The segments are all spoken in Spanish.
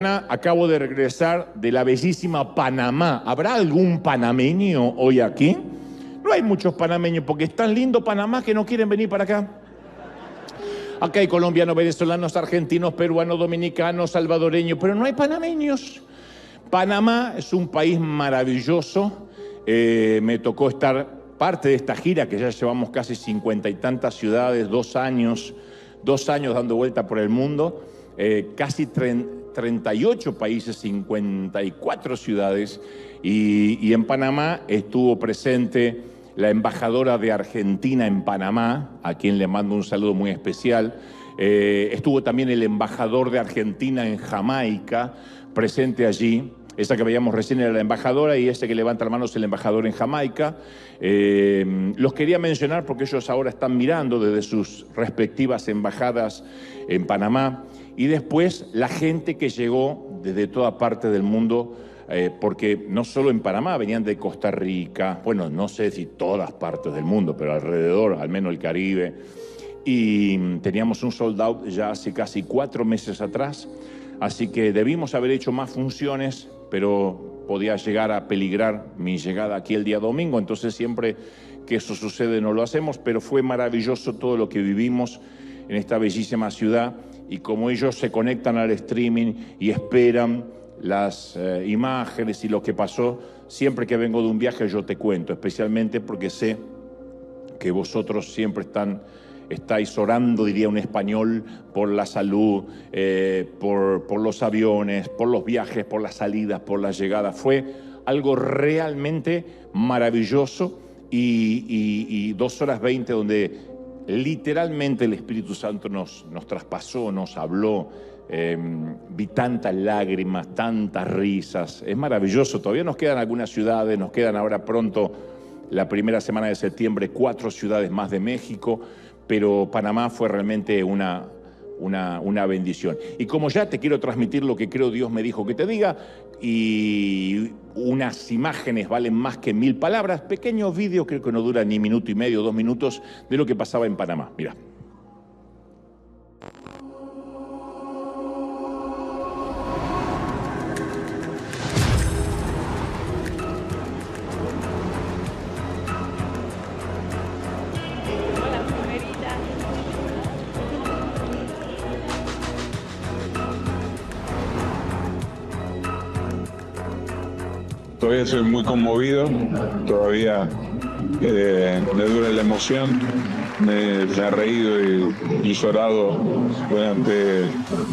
Acabo de regresar de la bellísima Panamá. ¿Habrá algún panameño hoy aquí? No hay muchos panameños porque es tan lindo Panamá que no quieren venir para acá. Acá hay colombianos, venezolanos, argentinos, peruanos, dominicanos, salvadoreños, pero no hay panameños. Panamá es un país maravilloso. Me tocó estar parte de esta gira que ya llevamos casi 50 y tantas ciudades, 2 años dando vuelta por el mundo, casi 38 países, 54 ciudades, y en Panamá estuvo presente la embajadora de Argentina en Panamá, a quien le mando un saludo muy especial. Estuvo también el embajador de Argentina en Jamaica, presente allí. Esa que veíamos recién era la embajadora y ese que levanta la mano es el embajador en Jamaica. Los quería mencionar porque ellos ahora están mirando desde sus respectivas embajadas en Panamá. Y después la gente que llegó desde toda parte del mundo, porque no solo en Panamá, venían de Costa Rica, bueno, no sé si todas partes del mundo, pero alrededor, al menos el Caribe. Y teníamos un sold out ya hace casi 4 meses atrás, así que debimos haber hecho más funciones, pero podía llegar a peligrar mi llegada aquí el día domingo, entonces siempre que eso sucede no lo hacemos, pero fue maravilloso todo lo que vivimos en esta bellísima ciudad. Y como ellos se conectan al streaming y esperan las imágenes y lo que pasó, siempre que vengo de un viaje yo te cuento, especialmente porque sé que vosotros siempre estáis orando, diría un español, por la salud, por los aviones, por los viajes, por las salidas, por las llegadas. Fue algo realmente maravilloso y 2 horas 20 donde literalmente el Espíritu Santo nos traspasó, nos habló. Vi tantas lágrimas, tantas risas. Es maravilloso. Todavía nos quedan algunas ciudades, nos quedan ahora pronto, la primera semana de septiembre, 4 ciudades más de México, pero Panamá fue realmente una bendición. Y como ya te quiero transmitir lo que creo Dios me dijo que te diga, y unas imágenes valen más que 1000 palabras, pequeños vídeos, creo que no duran ni 1 minuto y medio, 2 minutos, de lo que pasaba en Panamá. Mira. Todavía soy muy conmovido, todavía me duele la emoción, me he reído y llorado durante,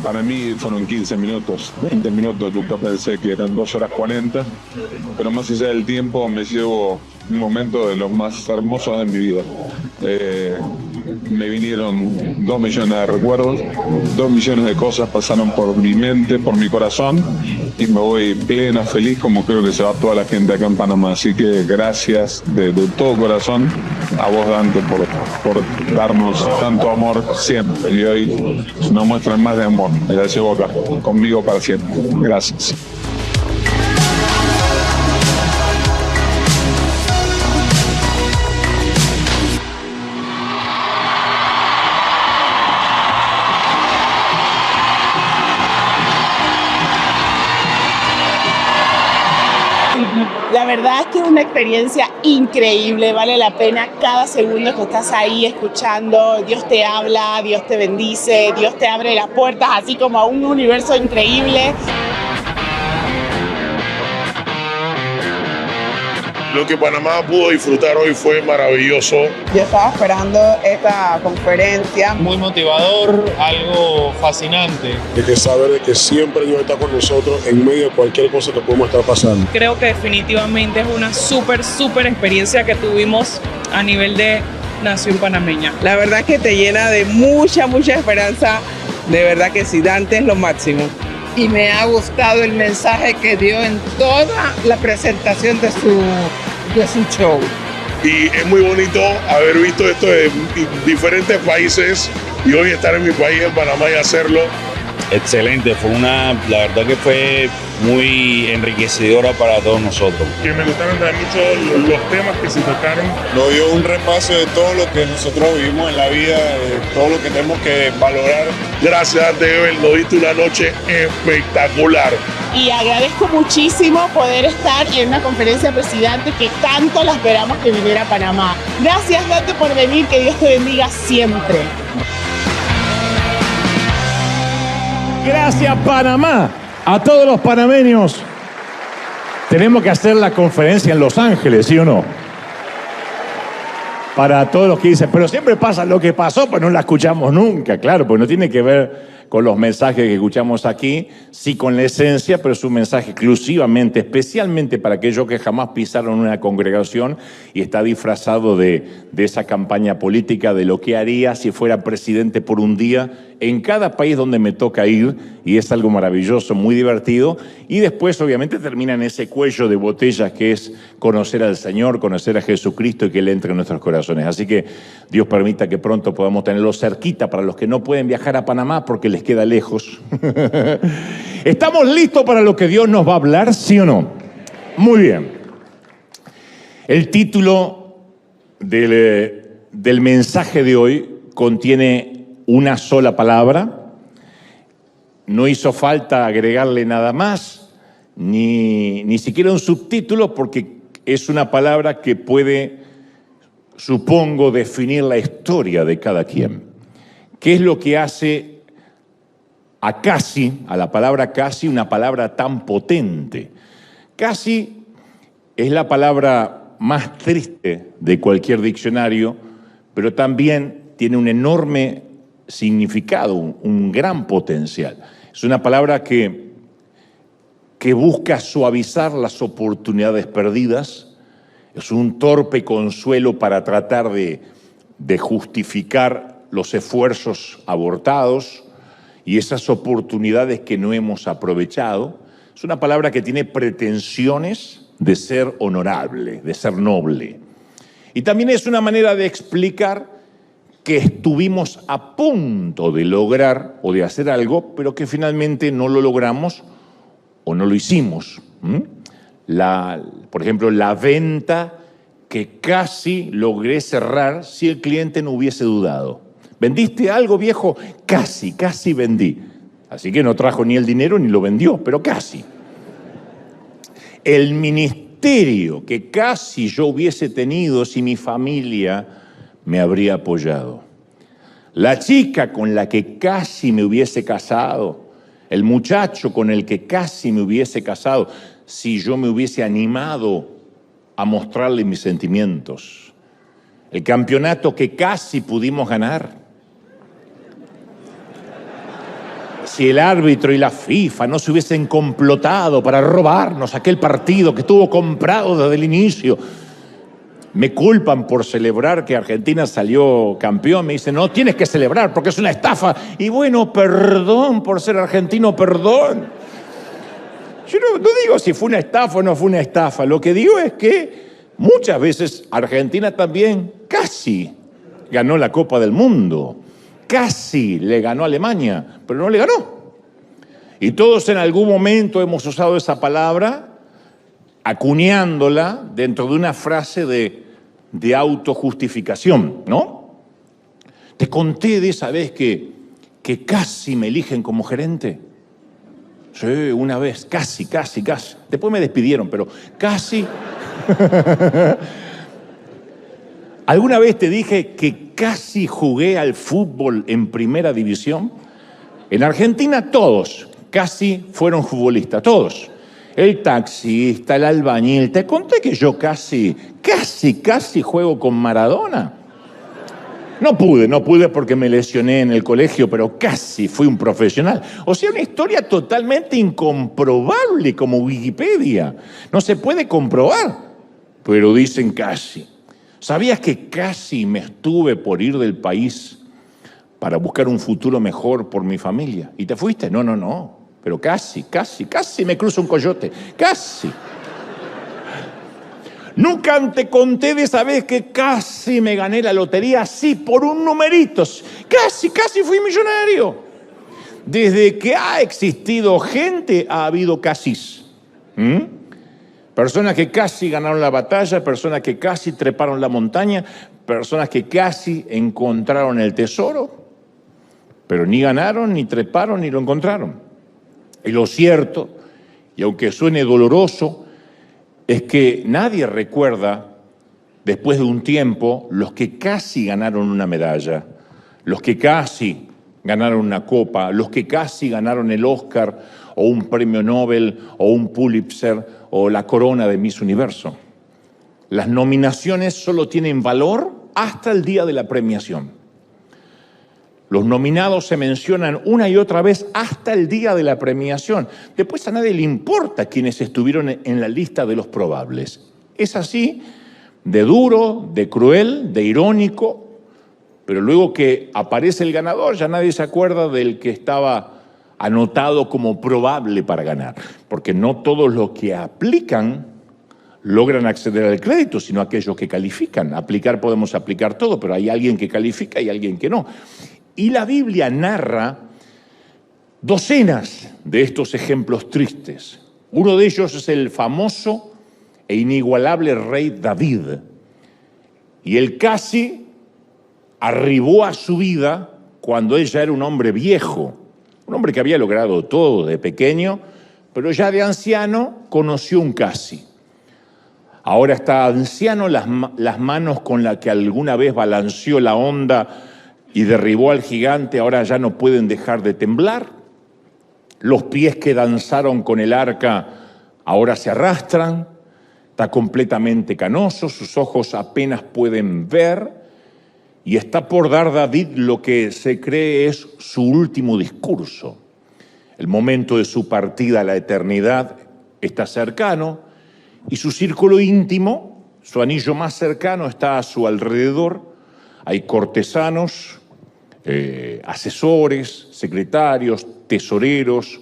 para mí fueron 15 minutos, 20 minutos, nunca pensé que eran 2 horas 40, pero más allá del tiempo me llevo un momento de los más hermosos de mi vida. Me vinieron 2 millones de recuerdos, 2 millones de cosas pasaron por mi mente, por mi corazón, y me voy plena, feliz, como creo que se va toda la gente acá en Panamá. Así que gracias de todo corazón a vos, Dante, por darnos tanto amor siempre. Y hoy nos muestran más de amor. Me la llevo acá, conmigo para siempre. Gracias. La verdad es que es una experiencia increíble, vale la pena cada segundo que estás ahí escuchando. Dios te habla, Dios te bendice, Dios te abre las puertas, así como a un universo increíble. Lo que Panamá pudo disfrutar hoy fue maravilloso. Yo estaba esperando esta conferencia. Muy motivador, algo fascinante. De que saber de que siempre Dios está con nosotros en medio de cualquier cosa que podemos estar pasando. Creo que definitivamente es una súper experiencia que tuvimos a nivel de nación panameña. La verdad que te llena de mucha esperanza. De verdad que sí, Dante es lo máximo. Y me ha gustado el mensaje que dio en toda la presentación de su show. Y es muy bonito haber visto esto de diferentes países y hoy estar en mi país, en Panamá, y hacerlo. Excelente, la verdad que fue muy enriquecedora para todos nosotros. Que me gustaron también mucho los temas que se tocaron. Nos dio un repaso de todo lo que nosotros vivimos en la vida, de todo lo que tenemos que valorar. Gracias, Debel, nos diste una noche espectacular. Y agradezco muchísimo poder estar en una conferencia de presidente que tanto la esperamos que viniera a Panamá. Gracias, Dante, por venir, que Dios te bendiga siempre. Gracias, Panamá. A todos los panameños. Tenemos que hacer la conferencia en Los Ángeles, ¿sí o no? Para todos los que dicen, pero siempre pasa lo que pasó, pues no la escuchamos nunca, claro, pues no tiene que ver con los mensajes que escuchamos aquí, sí con la esencia, pero es un mensaje exclusivamente, especialmente para aquellos que jamás pisaron una congregación y está disfrazado de esa campaña política, de lo que haría si fuera presidente por un día en cada país donde me toca ir, y es algo maravilloso, muy divertido, y después obviamente termina en ese cuello de botella que es conocer al Señor, conocer a Jesucristo y que Él entre en nuestros corazones. Así que Dios permita que pronto podamos tenerlo cerquita para los que no pueden viajar a Panamá porque les queda lejos. ¿Estamos listos para lo que Dios nos va a hablar, sí o no? Muy bien. El título del mensaje de hoy contiene una sola palabra. No hizo falta agregarle nada más, ni siquiera un subtítulo, porque es una palabra que puede, supongo, definir la historia de cada quien. ¿Qué es lo que hace a la palabra casi, una palabra tan potente? Casi es la palabra más triste de cualquier diccionario, pero también tiene un enorme significado, un gran potencial. Es una palabra que busca suavizar las oportunidades perdidas, es un torpe consuelo para tratar de justificar los esfuerzos abortados y esas oportunidades que no hemos aprovechado. Es una palabra que tiene pretensiones de ser honorable, de ser noble. Y también es una manera de explicar que estuvimos a punto de lograr o de hacer algo, pero que finalmente no lo logramos o no lo hicimos. Por ejemplo, la venta que casi logré cerrar si el cliente no hubiese dudado. ¿Vendiste algo, viejo? Casi vendí. Así que no trajo ni el dinero ni lo vendió, pero casi. El ministerio que casi yo hubiese tenido si mi familia me habría apoyado. La chica con la que casi me hubiese casado, el muchacho con el que casi me hubiese casado, si yo me hubiese animado a mostrarle mis sentimientos. El campeonato que casi pudimos ganar. Si el árbitro y la FIFA no se hubiesen complotado para robarnos aquel partido que estuvo comprado desde el inicio. Me culpan por celebrar que Argentina salió campeón. Me dicen, no, tienes que celebrar porque es una estafa. Y bueno, perdón por ser argentino, perdón. Yo no digo si fue una estafa o no fue una estafa. Lo que digo es que muchas veces Argentina también casi ganó la Copa del Mundo. Casi le ganó a Alemania, pero no le ganó. Y todos en algún momento hemos usado esa palabra, acuñándola dentro de una frase de autojustificación, ¿no? Te conté de esa vez que casi me eligen como gerente. Sí, una vez, casi. Después me despidieron, pero casi. ¿Alguna vez te dije que casi jugué al fútbol en primera división? En Argentina todos casi fueron futbolistas, todos. El taxista, el albañil. Te conté que yo casi juego con Maradona. No pude porque me lesioné en el colegio, pero casi fui un profesional. O sea, una historia totalmente incomprobable como Wikipedia. No se puede comprobar, pero dicen casi. ¿Sabías que casi me estuve por ir del país para buscar un futuro mejor por mi familia? ¿Y te fuiste? No. Pero casi me cruzo un coyote. Casi. Nunca te conté de esa vez que casi me gané la lotería así por un numerito. Casi fui millonario. Desde que ha existido gente, ha habido casis. Personas que casi ganaron la batalla, personas que casi treparon la montaña, personas que casi encontraron el tesoro, pero ni ganaron, ni treparon, ni lo encontraron. Y lo cierto, y aunque suene doloroso, es que nadie recuerda, después de un tiempo, los que casi ganaron una medalla, los que casi ganaron una copa, los que casi ganaron el Oscar o un premio Nobel o un Pulitzer o la corona de Miss Universo. Las nominaciones solo tienen valor hasta el día de la premiación. Los nominados se mencionan una y otra vez hasta el día de la premiación. Después a nadie le importa quienes estuvieron en la lista de los probables. Es así, de duro, de cruel, de irónico, pero luego que aparece el ganador ya nadie se acuerda del que estaba anotado como probable para ganar, porque no todos los que aplican logran acceder al crédito, sino aquellos que califican. Aplicar podemos aplicar todo, pero hay alguien que califica y alguien que no. Y la Biblia narra docenas de estos ejemplos tristes. Uno de ellos es el famoso e inigualable rey David. Y él casi arribó a su vida cuando él ya era un hombre viejo, un hombre que había logrado todo de pequeño, pero ya de anciano conoció un casi. Ahora está anciano, las manos con las que alguna vez balanceó la onda y derribó al gigante ahora ya no pueden dejar de temblar. Los pies que danzaron con el arca ahora se arrastran. Está completamente canoso, sus ojos apenas pueden ver y está por dar David lo que se cree es su último discurso. El momento de su partida a la eternidad está cercano y su círculo íntimo, su anillo más cercano, está a su alrededor. Hay cortesanos, asesores, secretarios, tesoreros,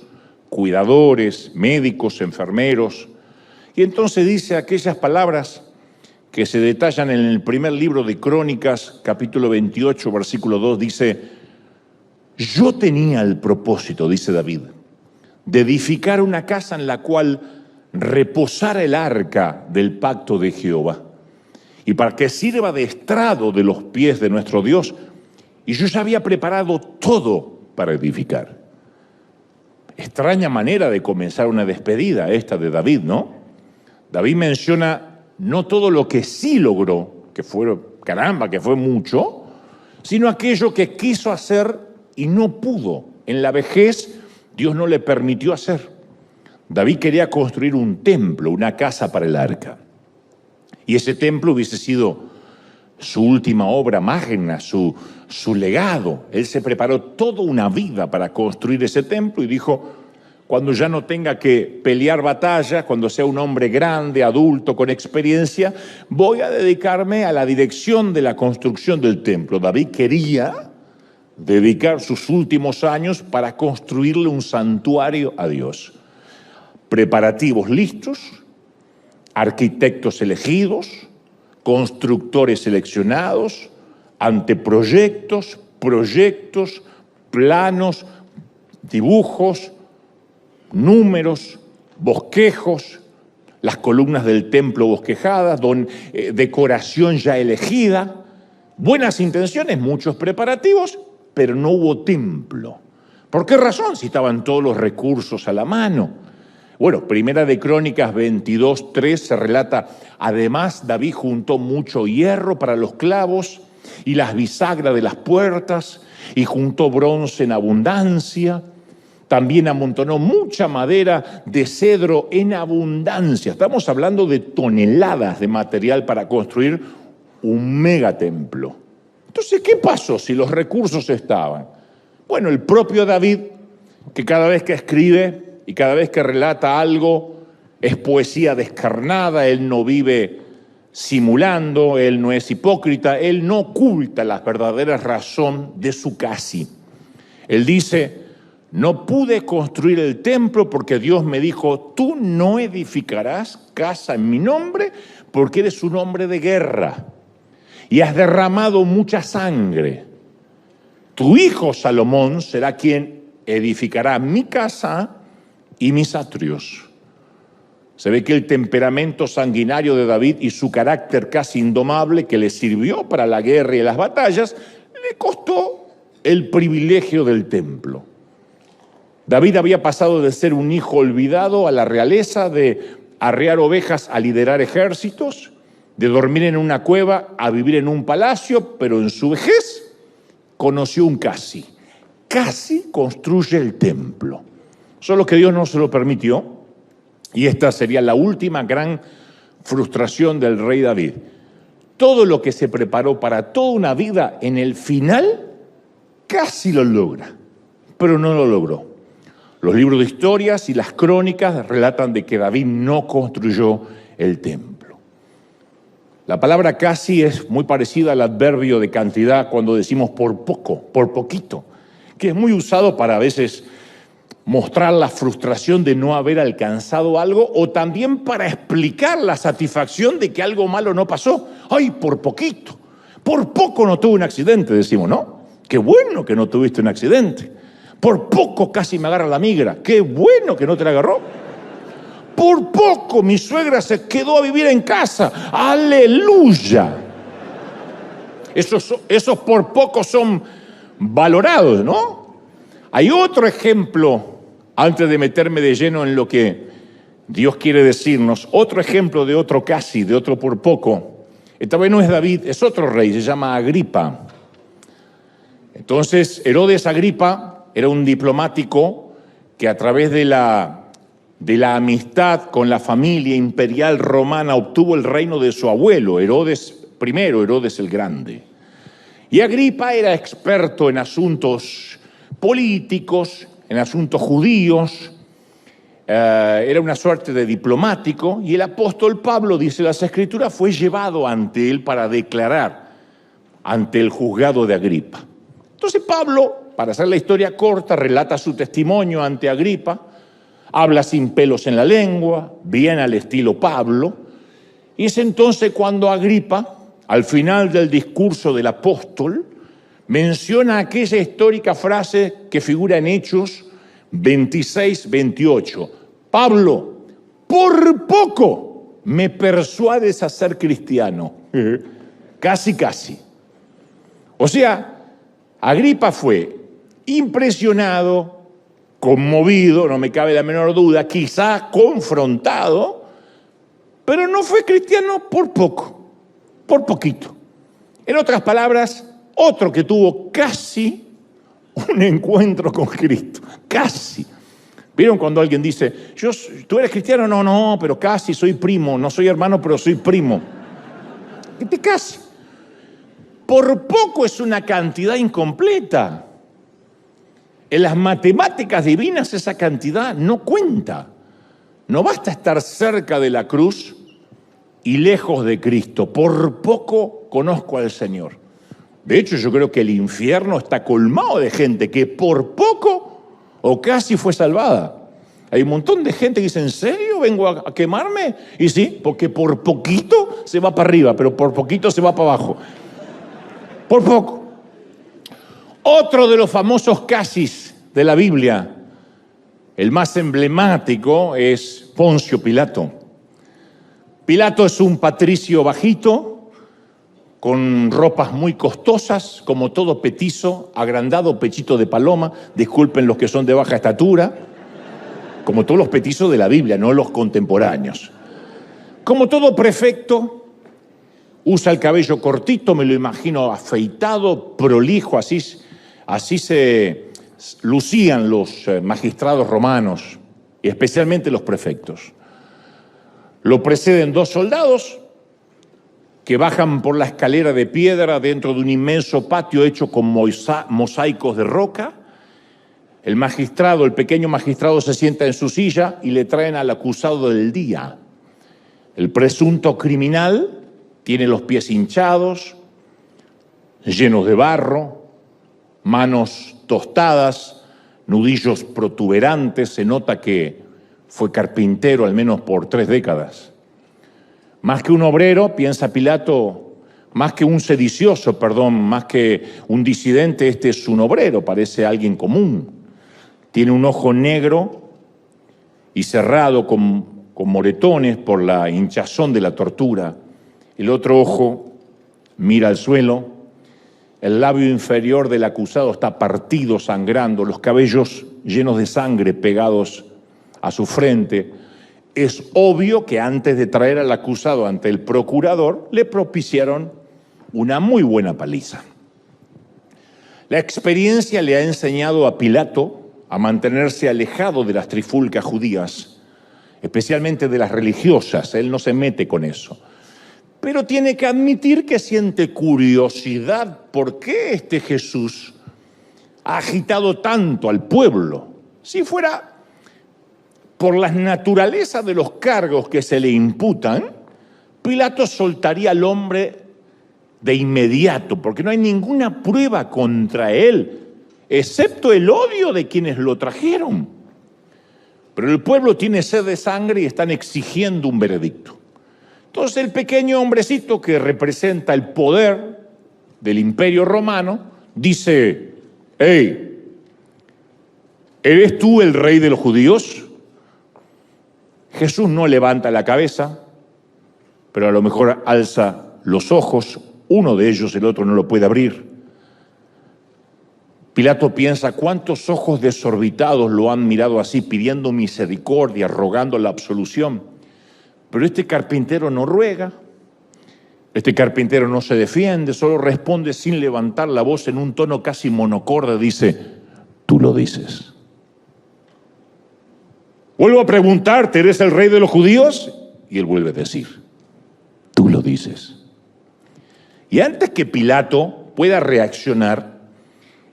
cuidadores, médicos, enfermeros. Y entonces dice aquellas palabras que se detallan en el primer libro de Crónicas, capítulo 28, versículo 2, dice: yo tenía el propósito, dice David, de edificar una casa en la cual reposara el arca del pacto de Jehová, y para que sirva de estrado de los pies de nuestro Dios. Y yo ya había preparado todo para edificar. Extraña manera de comenzar una despedida esta de David, ¿no? David menciona no todo lo que sí logró, que fue, caramba, que fue mucho, sino aquello que quiso hacer y no pudo. En la vejez Dios no le permitió hacer. David quería construir un templo, una casa para el arca. Y ese templo hubiese sido su última obra magna, su legado. Él se preparó toda una vida para construir ese templo y dijo: cuando ya no tenga que pelear batallas, cuando sea un hombre grande, adulto, con experiencia, voy a dedicarme a la dirección de la construcción del templo. David quería dedicar sus últimos años para construirle un santuario a Dios. Preparativos listos, arquitectos elegidos, constructores seleccionados, anteproyectos, proyectos, planos, dibujos, números, bosquejos, las columnas del templo bosquejadas, decoración ya elegida, buenas intenciones, muchos preparativos, pero no hubo templo. ¿Por qué razón? Si estaban todos los recursos a la mano. Bueno, Primera de Crónicas 22:3 se relata: además David juntó mucho hierro para los clavos y las bisagras de las puertas, y juntó bronce en abundancia. También amontonó mucha madera de cedro en abundancia. Estamos hablando de toneladas de material para construir un megatemplo. Entonces, ¿qué pasó si los recursos estaban? Bueno, el propio David, que cada vez que escribe y cada vez que relata algo es poesía descarnada, él no vive simulando, él no es hipócrita, él no oculta la verdadera razón de su casi. Él dice: no pude construir el templo porque Dios me dijo: tú no edificarás casa en mi nombre porque eres un hombre de guerra y has derramado mucha sangre. Tu hijo Salomón será quien edificará mi casa y mis atrios. Se ve que el temperamento sanguinario de David y su carácter casi indomable que le sirvió para la guerra y las batallas, le costó el privilegio del templo. David había pasado de ser un hijo olvidado a la realeza, de arrear ovejas a liderar ejércitos, de dormir en una cueva a vivir en un palacio, pero en su vejez conoció un casi. Casi construye el templo. Solo que Dios no se lo permitió. Y esta sería la última gran frustración del rey David. Todo lo que se preparó para toda una vida, en el final, casi lo logra, pero no lo logró. Los libros de historias y las crónicas relatan de que David no construyó el templo. La palabra casi es muy parecida al adverbio de cantidad cuando decimos por poco, por poquito, que es muy usado para a veces mostrar la frustración de no haber alcanzado algo o también para explicar la satisfacción de que algo malo no pasó. ¡Ay, por poquito! Por poco no tuve un accidente, decimos, ¿no? ¡Qué bueno que no tuviste un accidente! Por poco casi me agarra la migra. ¡Qué bueno que no te la agarró! Por poco mi suegra se quedó a vivir en casa. ¡Aleluya! Esos por poco son valorados, ¿no? Hay otro ejemplo, antes de meterme de lleno en lo que Dios quiere decirnos, otro ejemplo de otro casi, de otro por poco. Esta vez no es David, es otro rey, se llama Agripa. Entonces, Herodes Agripa era un diplomático que a través de la amistad con la familia imperial romana obtuvo el reino de su abuelo, Herodes I, Herodes el Grande. Y Agripa era experto en asuntos políticos, en asuntos judíos, era una suerte de diplomático, y el apóstol Pablo, dice las Escrituras, fue llevado ante él para declarar ante el juzgado de Agripa. Entonces Pablo, para hacer la historia corta, relata su testimonio ante Agripa, habla sin pelos en la lengua, bien al estilo Pablo, y es entonces cuando Agripa, al final del discurso del apóstol, menciona aquella histórica frase que figura en Hechos 26-28. Pablo, por poco me persuades a ser cristiano. Casi, casi. O sea, Agripa fue impresionado, conmovido, no me cabe la menor duda, quizá confrontado, pero no fue cristiano por poco, por poquito. En otras palabras, otro que tuvo casi un encuentro con Cristo, casi. ¿Vieron cuando alguien dice, ¿tú eres cristiano? No, pero casi, soy primo, no soy hermano, pero soy primo. Casi. Por poco es una cantidad incompleta. En las matemáticas divinas esa cantidad no cuenta. No basta estar cerca de la cruz y lejos de Cristo. Por poco conozco al Señor. De hecho, yo creo que el infierno está colmado de gente que por poco o casi fue salvada. Hay un montón de gente que dice, ¿en serio vengo a quemarme? Y sí, porque por poquito se va para arriba, pero por poquito se va para abajo. Por poco. Otro de los famosos casis de la Biblia, el más emblemático, es Poncio Pilato. Pilato es un patricio bajito, con ropas muy costosas, como todo petizo, agrandado, pechito de paloma, disculpen los que son de baja estatura, como todos los petizos de la Biblia, no los contemporáneos. Como todo prefecto, usa el cabello cortito, me lo imagino afeitado, prolijo, así se lucían los magistrados romanos, y especialmente los prefectos. Lo preceden dos soldados que bajan por la escalera de piedra dentro de un inmenso patio hecho con mosaicos de roca. El magistrado, el pequeño magistrado, se sienta en su silla y le traen al acusado del día. El presunto criminal tiene los pies hinchados, llenos de barro, manos tostadas, nudillos protuberantes. Se nota que fue carpintero al menos por 3 décadas. Más que un obrero, piensa Pilato, más que un sedicioso, más que un disidente, este es un obrero, parece alguien común. Tiene un ojo negro y cerrado con moretones por la hinchazón de la tortura. El otro ojo mira al suelo. El labio inferior del acusado está partido, sangrando, los cabellos llenos de sangre pegados a su frente. Es obvio que antes de traer al acusado ante el procurador, le propiciaron una muy buena paliza. La experiencia le ha enseñado a Pilato a mantenerse alejado de las trifulcas judías, especialmente de las religiosas. Él no se mete con eso. Pero tiene que admitir que siente curiosidad por qué este Jesús ha agitado tanto al pueblo. Si fuera por la naturaleza de los cargos que se le imputan, Pilato soltaría al hombre de inmediato, porque no hay ninguna prueba contra él, excepto el odio de quienes lo trajeron. Pero el pueblo tiene sed de sangre y están exigiendo un veredicto. Entonces el pequeño hombrecito que representa el poder del Imperio Romano dice: «Hey, ¿eres tú el rey de los judíos?». Jesús no levanta la cabeza, pero a lo mejor alza los ojos, uno de ellos, el otro no lo puede abrir. Pilato piensa: ¿cuántos ojos desorbitados lo han mirado así, pidiendo misericordia, rogando la absolución? Pero este carpintero no ruega, este carpintero no se defiende, solo responde sin levantar la voz en un tono casi monocorde, dice: «Tú lo dices». Vuelvo a preguntarte: ¿eres el rey de los judíos? Y él vuelve a decir: «Tú lo dices». Y antes que Pilato pueda reaccionar,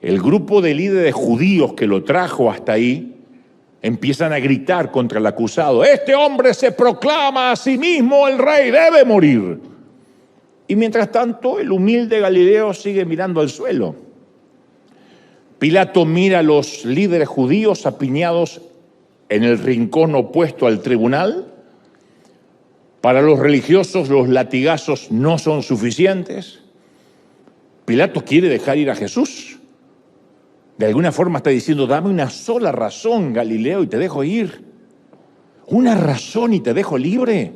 el grupo de líderes judíos que lo trajo hasta ahí empiezan a gritar contra el acusado: «Este hombre se proclama a sí mismo el rey, debe morir». Y mientras tanto, el humilde Galileo sigue mirando al suelo. Pilato mira a los líderes judíos apiñados en el rincón opuesto al tribunal. Para los religiosos, los latigazos no son suficientes. Pilato quiere dejar ir a Jesús. De alguna forma está diciendo: «Dame una sola razón, Galileo, y te dejo ir. Una razón y te dejo libre.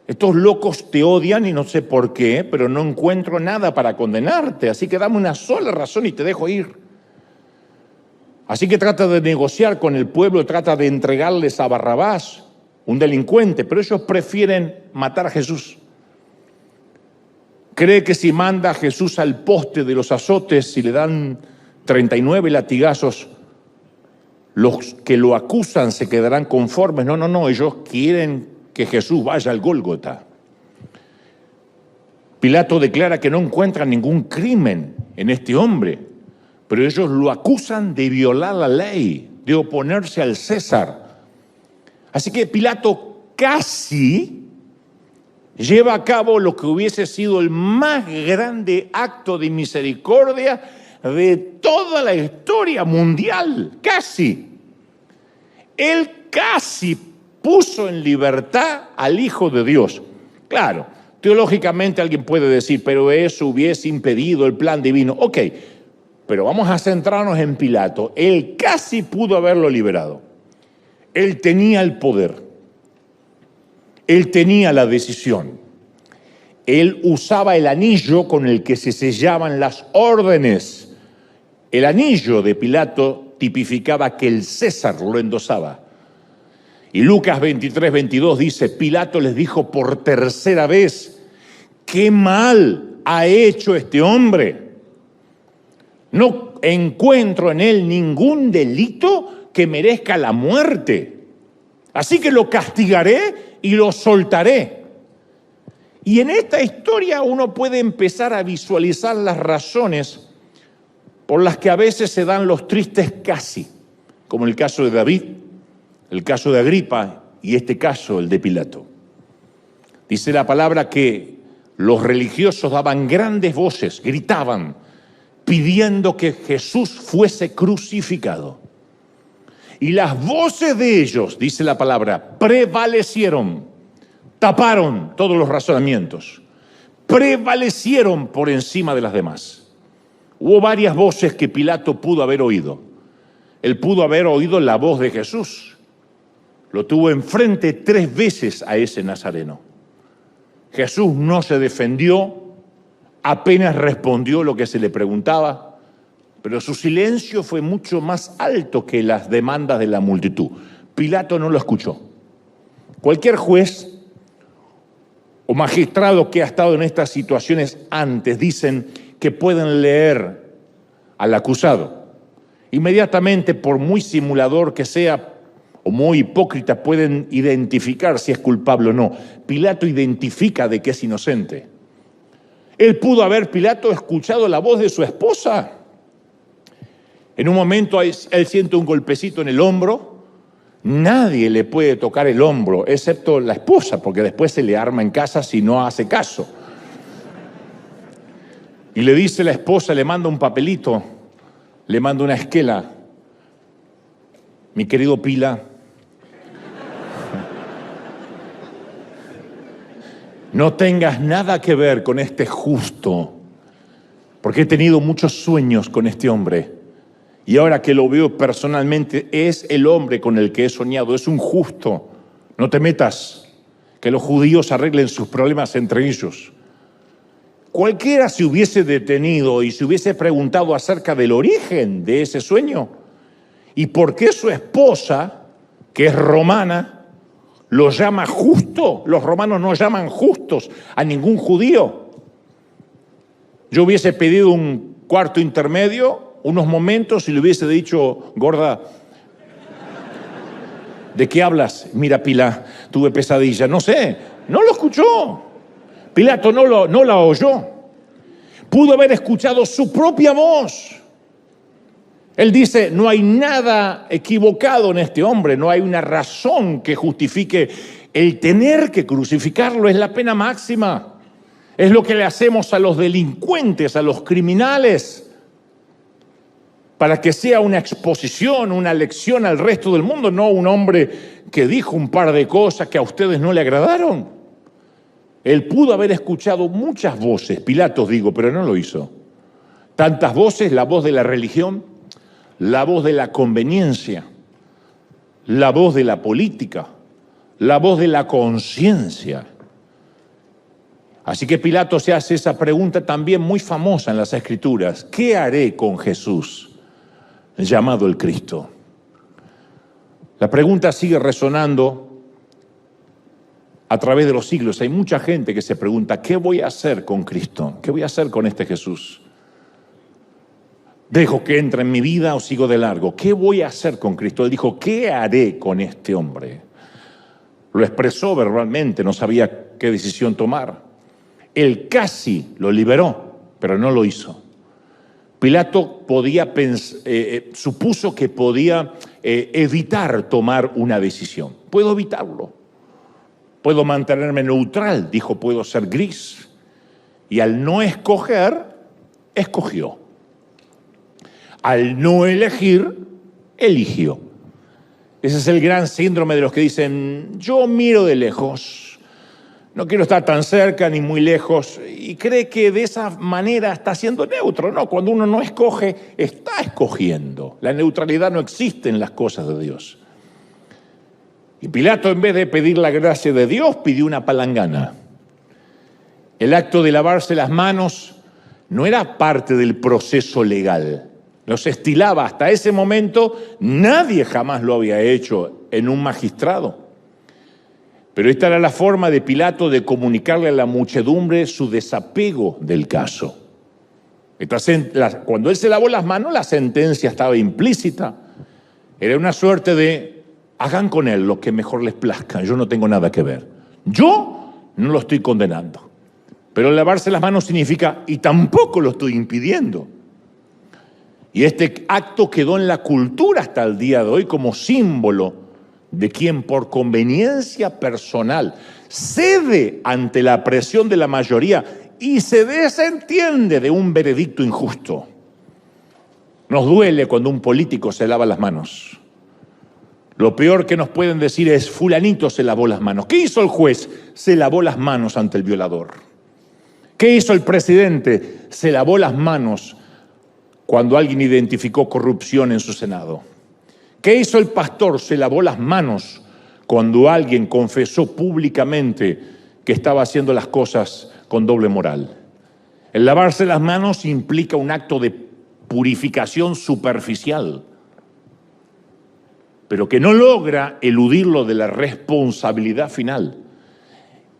Estos locos te odian y no sé por qué, pero no encuentro nada para condenarte. Así que dame una sola razón y te dejo ir». Así que trata de negociar con el pueblo, trata de entregarles a Barrabás, un delincuente, pero ellos prefieren matar a Jesús. Cree que si manda a Jesús al poste de los azotes, si le dan 39 latigazos, los que lo acusan se quedarán conformes. No, ellos quieren que Jesús vaya al Gólgota. Pilato declara que no encuentra ningún crimen en este hombre, pero ellos lo acusan de violar la ley, de oponerse al César. Así que Pilato casi lleva a cabo lo que hubiese sido el más grande acto de misericordia de toda la historia mundial. Casi. Él casi puso en libertad al Hijo de Dios. Claro, teológicamente alguien puede decir: «pero eso hubiese impedido el plan divino». Ok, pero vamos a centrarnos en Pilato. Él casi pudo haberlo liberado. Él tenía el poder. Él tenía la decisión. Él usaba el anillo con el que se sellaban las órdenes. El anillo de Pilato tipificaba que el César lo endosaba. Y Lucas 23:22 dice: Pilato les dijo por tercera vez: «¿Qué mal ha hecho este hombre? No encuentro en él ningún delito que merezca la muerte. Así que lo castigaré y lo soltaré». Y en esta historia uno puede empezar a visualizar las razones por las que a veces se dan los tristes casi, como el caso de David, el caso de Agripa y este caso, el de Pilato. Dice la palabra que los religiosos daban grandes voces, gritaban, pidiendo que Jesús fuese crucificado. Y las voces de ellos, dice la palabra, prevalecieron, taparon todos los razonamientos, prevalecieron por encima de las demás. Hubo varias voces que Pilato pudo haber oído, Él pudo haber oído la voz de Jesús. Lo tuvo enfrente 3 veces a ese nazareno. Jesús no se defendió, apenas respondió lo que se le preguntaba, pero su silencio fue mucho más alto que las demandas de la multitud. Pilato no lo escuchó. Cualquier juez o magistrado que ha estado en estas situaciones antes dicen que pueden leer al acusado. Inmediatamente, por muy simulador que sea o muy hipócrita, pueden identificar si es culpable o no. Pilato identifica de que es inocente. Él pudo haber, Pilato, escuchado la voz de su esposa. En un momento él siente un golpecito en el hombro. Nadie le puede tocar el hombro, excepto la esposa, porque después se le arma en casa si no hace caso. Y le dice la esposa, le manda un papelito, le manda una esquela. Mi querido Pila, no tengas nada que ver con este justo, porque he tenido muchos sueños con este hombre. Y ahora que lo veo personalmente, es el hombre con el que he soñado, es un justo. No te metas, que los judíos arreglen sus problemas entre ellos. Cualquiera se hubiese detenido y se hubiese preguntado acerca del origen de ese sueño y por qué su esposa, que es romana, lo llama justo. Los romanos no llaman justos a ningún judío. Yo hubiese pedido un cuarto intermedio, unos momentos, y le hubiese dicho, gorda, ¿de qué hablas? Mira, Pila, tuve pesadilla. No sé, no lo escuchó. Pilato no la oyó. Pudo haber escuchado su propia voz. Él dice, no hay nada equivocado en este hombre, no hay una razón que justifique el tener que crucificarlo. Es la pena máxima. Es lo que le hacemos a los delincuentes, a los criminales, para que sea una exposición, una lección al resto del mundo, no un hombre que dijo un par de cosas que a ustedes no le agradaron. Él pudo haber escuchado muchas voces, Pilatos digo, pero no lo hizo. Tantas voces, la voz de la religión, la voz de la conveniencia, la voz de la política, la voz de la conciencia. Así que Pilato se hace esa pregunta también muy famosa en las Escrituras. ¿Qué haré con Jesús, llamado el Cristo? La pregunta sigue resonando a través de los siglos. Hay mucha gente que se pregunta, ¿qué voy a hacer con Cristo? ¿Qué voy a hacer con este Jesús? ¿Dejo que entre en mi vida o sigo de largo? ¿Qué voy a hacer con Cristo? Él dijo, ¿qué haré con este hombre? Lo expresó verbalmente, no sabía qué decisión tomar. Él casi lo liberó, pero no lo hizo. Pilato supuso que podía evitar tomar una decisión. Puedo evitarlo. Puedo mantenerme neutral, dijo, puedo ser gris. Y al no escoger, escogió. Al no elegir, eligió. Ese es el gran síndrome de los que dicen, yo miro de lejos, no quiero estar tan cerca ni muy lejos, y cree que de esa manera está siendo neutro. No, cuando uno no escoge, está escogiendo. La neutralidad no existe en las cosas de Dios. Y Pilato, en vez de pedir la gracia de Dios, pidió una palangana. El acto de lavarse las manos no era parte del proceso legal. No se estilaba. Hasta ese momento nadie jamás lo había hecho en un magistrado. Pero esta era la forma de Pilato de comunicarle a la muchedumbre su desapego del caso. Cuando él se lavó las manos, la sentencia estaba implícita. Era una suerte de, hagan con él lo que mejor les plazca, yo no tengo nada que ver. Yo no lo estoy condenando. Pero lavarse las manos significa, y tampoco lo estoy impidiendo. Y este acto quedó en la cultura hasta el día de hoy como símbolo de quien por conveniencia personal cede ante la presión de la mayoría y se desentiende de un veredicto injusto. Nos duele cuando un político se lava las manos. Lo peor que nos pueden decir es, fulanito se lavó las manos. ¿Qué hizo el juez? Se lavó las manos ante el violador. ¿Qué hizo el presidente? Se lavó las manos cuando alguien identificó corrupción en su Senado. ¿Qué hizo el pastor? Se lavó las manos cuando alguien confesó públicamente que estaba haciendo las cosas con doble moral. El lavarse las manos implica un acto de purificación superficial, pero que no logra eludirlo de la responsabilidad final.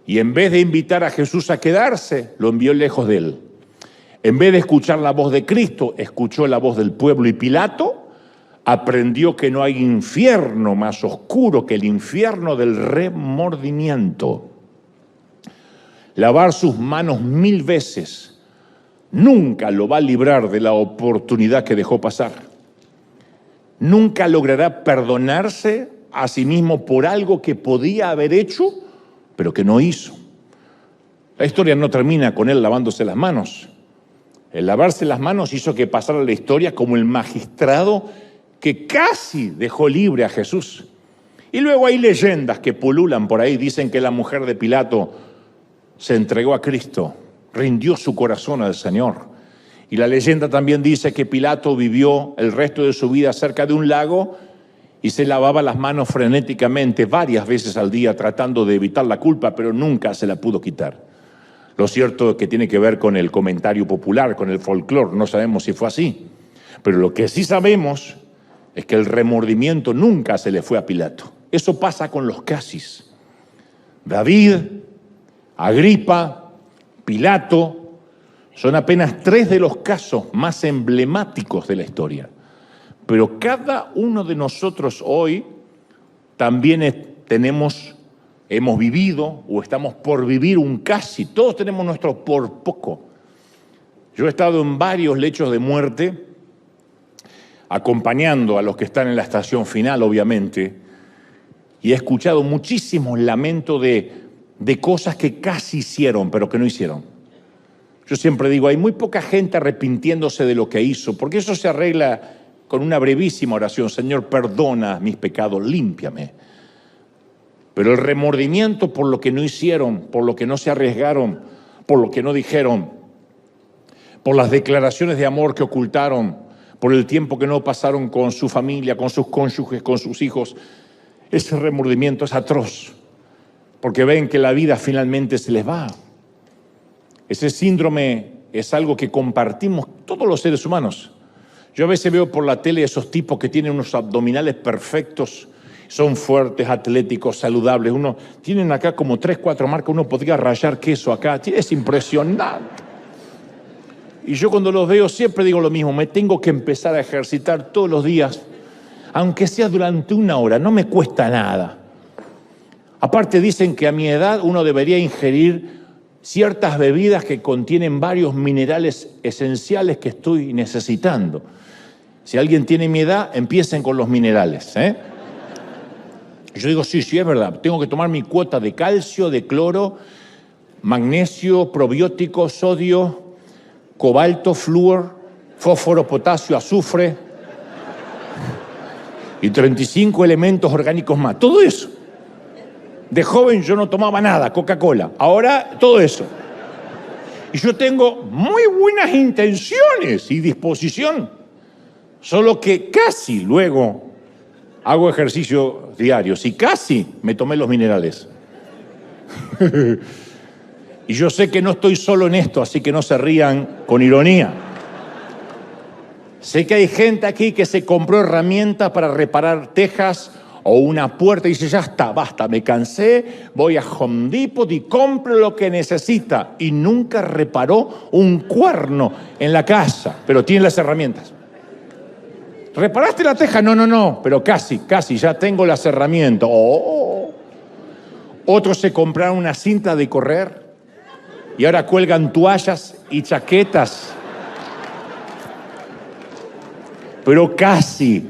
Y en vez de invitar a Jesús a quedarse, lo envió lejos de él. En vez de escuchar la voz de Cristo, escuchó la voz del pueblo, y Pilato aprendió que no hay infierno más oscuro que el infierno del remordimiento. Lavar sus manos 1000 veces nunca lo va a librar de la oportunidad que dejó pasar. Nunca logrará perdonarse a sí mismo por algo que podía haber hecho, pero que no hizo. La historia no termina con él lavándose las manos. El lavarse las manos hizo que pasara la historia como el magistrado que casi dejó libre a Jesús. Y luego hay leyendas que pululan por ahí. Dicen que la mujer de Pilato se entregó a Cristo, rindió su corazón al Señor. Y la leyenda también dice que Pilato vivió el resto de su vida cerca de un lago y se lavaba las manos frenéticamente varias veces al día tratando de evitar la culpa, pero nunca se la pudo quitar. Lo cierto es que tiene que ver con el comentario popular, con el folclore. No sabemos si fue así. Pero lo que sí sabemos es que el remordimiento nunca se le fue a Pilato. Eso pasa con los casis. David, Agripa, Pilato son apenas 3 de los casos más emblemáticos de la historia. Pero cada uno de nosotros hoy también hemos vivido o estamos por vivir un casi. Todos tenemos nuestro por poco. Yo he estado en varios lechos de muerte, acompañando a los que están en la estación final, obviamente, y he escuchado muchísimos lamentos de cosas que casi hicieron, pero que no hicieron. Yo siempre digo, hay muy poca gente arrepintiéndose de lo que hizo, porque eso se arregla con una brevísima oración: Señor, perdona mis pecados, límpiame. Pero el remordimiento por lo que no hicieron, por lo que no se arriesgaron, por lo que no dijeron, por las declaraciones de amor que ocultaron, por el tiempo que no pasaron con su familia, con sus cónyuges, con sus hijos, ese remordimiento es atroz, porque ven que la vida finalmente se les va. Ese síndrome es algo que compartimos todos los seres humanos. Yo a veces veo por la tele esos tipos que tienen unos abdominales perfectos, son fuertes, atléticos, saludables. Tienen acá como 3, 4 marcas, uno podría rallar queso acá. Es impresionante. Y yo cuando los veo siempre digo lo mismo: me tengo que empezar a ejercitar todos los días, aunque sea durante 1 hora, no me cuesta nada. Aparte dicen que a mi edad uno debería ingerir ciertas bebidas que contienen varios minerales esenciales que estoy necesitando. Si alguien tiene mi edad, empiecen con los minerales, Yo digo, sí, es verdad, tengo que tomar mi cuota de calcio, de cloro, magnesio, probiótico, sodio, cobalto, flúor, fósforo, potasio, azufre y 35 elementos orgánicos más. Todo eso. De joven yo no tomaba nada, Coca-Cola. Ahora todo eso. Y yo tengo muy buenas intenciones y disposición, solo que casi luego hago ejercicio diario. Si casi me tomé los minerales. Y yo sé que no estoy solo en esto, así que no se rían con ironía. Sé que hay gente aquí que se compró herramientas para reparar tejas o una puerta y dice, ya está, basta, me cansé, voy a Home Depot y compro lo que necesita. Y nunca reparó un cuerno en la casa, pero tiene las herramientas. ¿Reparaste la teja? No, pero casi, ya tengo las herramientas. Otros se compraron una cinta de correr y ahora cuelgan toallas y chaquetas. Pero casi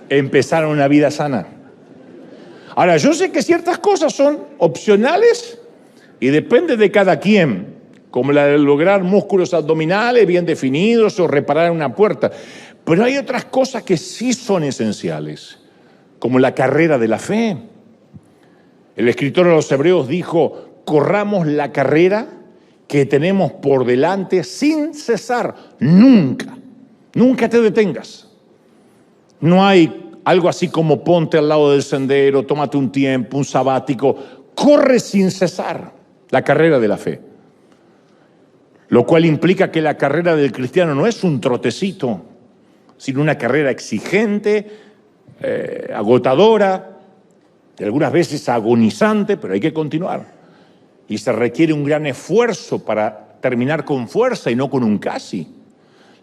empezaron una vida sana. Ahora, yo sé que ciertas cosas son opcionales y depende de cada quien, como la de lograr músculos abdominales bien definidos o reparar una puerta. Pero hay otras cosas que sí son esenciales, como la carrera de la fe. El escritor de los Hebreos dijo, corramos la carrera que tenemos por delante sin cesar, nunca te detengas. No hay algo así como ponte al lado del sendero, tómate un tiempo, un sabático, corre sin cesar la carrera de la fe. Lo cual implica que la carrera del cristiano no es un trotecito, sino una carrera exigente, agotadora, algunas veces agonizante, pero hay que continuar. Y se requiere un gran esfuerzo para terminar con fuerza y no con un casi.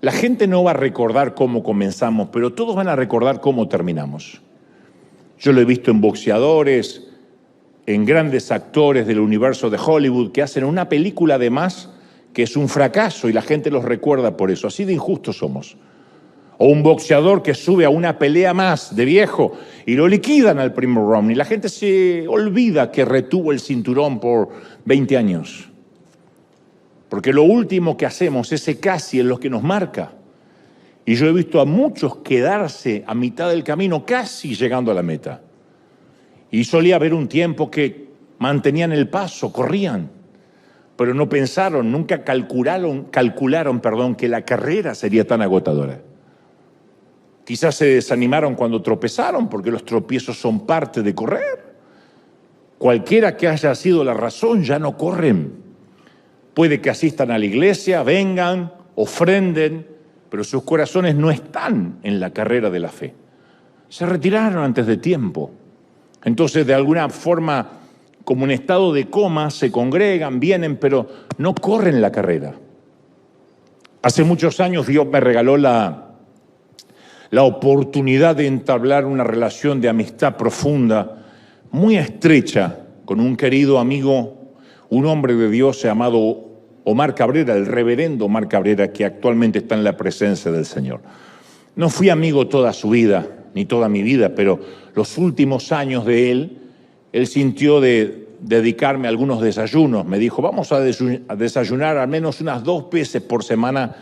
La gente no va a recordar cómo comenzamos, pero todos van a recordar cómo terminamos. Yo lo he visto en boxeadores, en grandes actores del universo de Hollywood que hacen una película de más que es un fracaso y la gente los recuerda por eso. Así de injustos somos. O un boxeador que sube a una pelea más de viejo y lo liquidan al primer round y la gente se olvida que retuvo el cinturón por 20 años. Porque lo último que hacemos, ese casi, es lo que nos marca. Y yo he visto a muchos quedarse a mitad del camino, casi llegando a la meta. Y solía haber un tiempo que mantenían el paso, corrían, pero no pensaron, nunca calcularon, que la carrera sería tan agotadora. Quizás se desanimaron cuando tropezaron, porque los tropiezos son parte de correr. Cualquiera que haya sido la razón, ya no corren. Puede que asistan a la iglesia, vengan, ofrenden, pero sus corazones no están en la carrera de la fe. Se retiraron antes de tiempo. Entonces, de alguna forma, como en estado de coma, se congregan, vienen, pero no corren la carrera. Hace muchos años Dios me regaló la oportunidad de entablar una relación de amistad profunda, muy estrecha, con un querido amigo, un hombre de Dios llamado Omar Cabrera, el reverendo Omar Cabrera, que actualmente está en la presencia del Señor. No fui amigo toda su vida, ni toda mi vida, pero los últimos años de él sintió de dedicarme a algunos desayunos. Me dijo, vamos a desayunar al menos unas 2 veces por semana,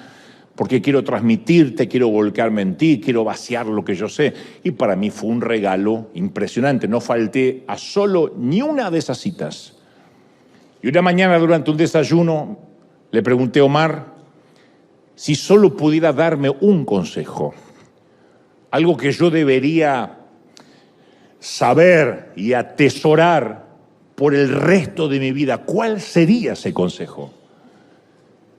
porque quiero transmitirte, quiero volcarme en ti, quiero vaciar lo que yo sé. Y para mí fue un regalo impresionante. No falté a solo ni una de esas citas. Y una mañana durante un desayuno le pregunté a Omar si solo pudiera darme un consejo, algo que yo debería saber y atesorar por el resto de mi vida. ¿Cuál sería ese consejo?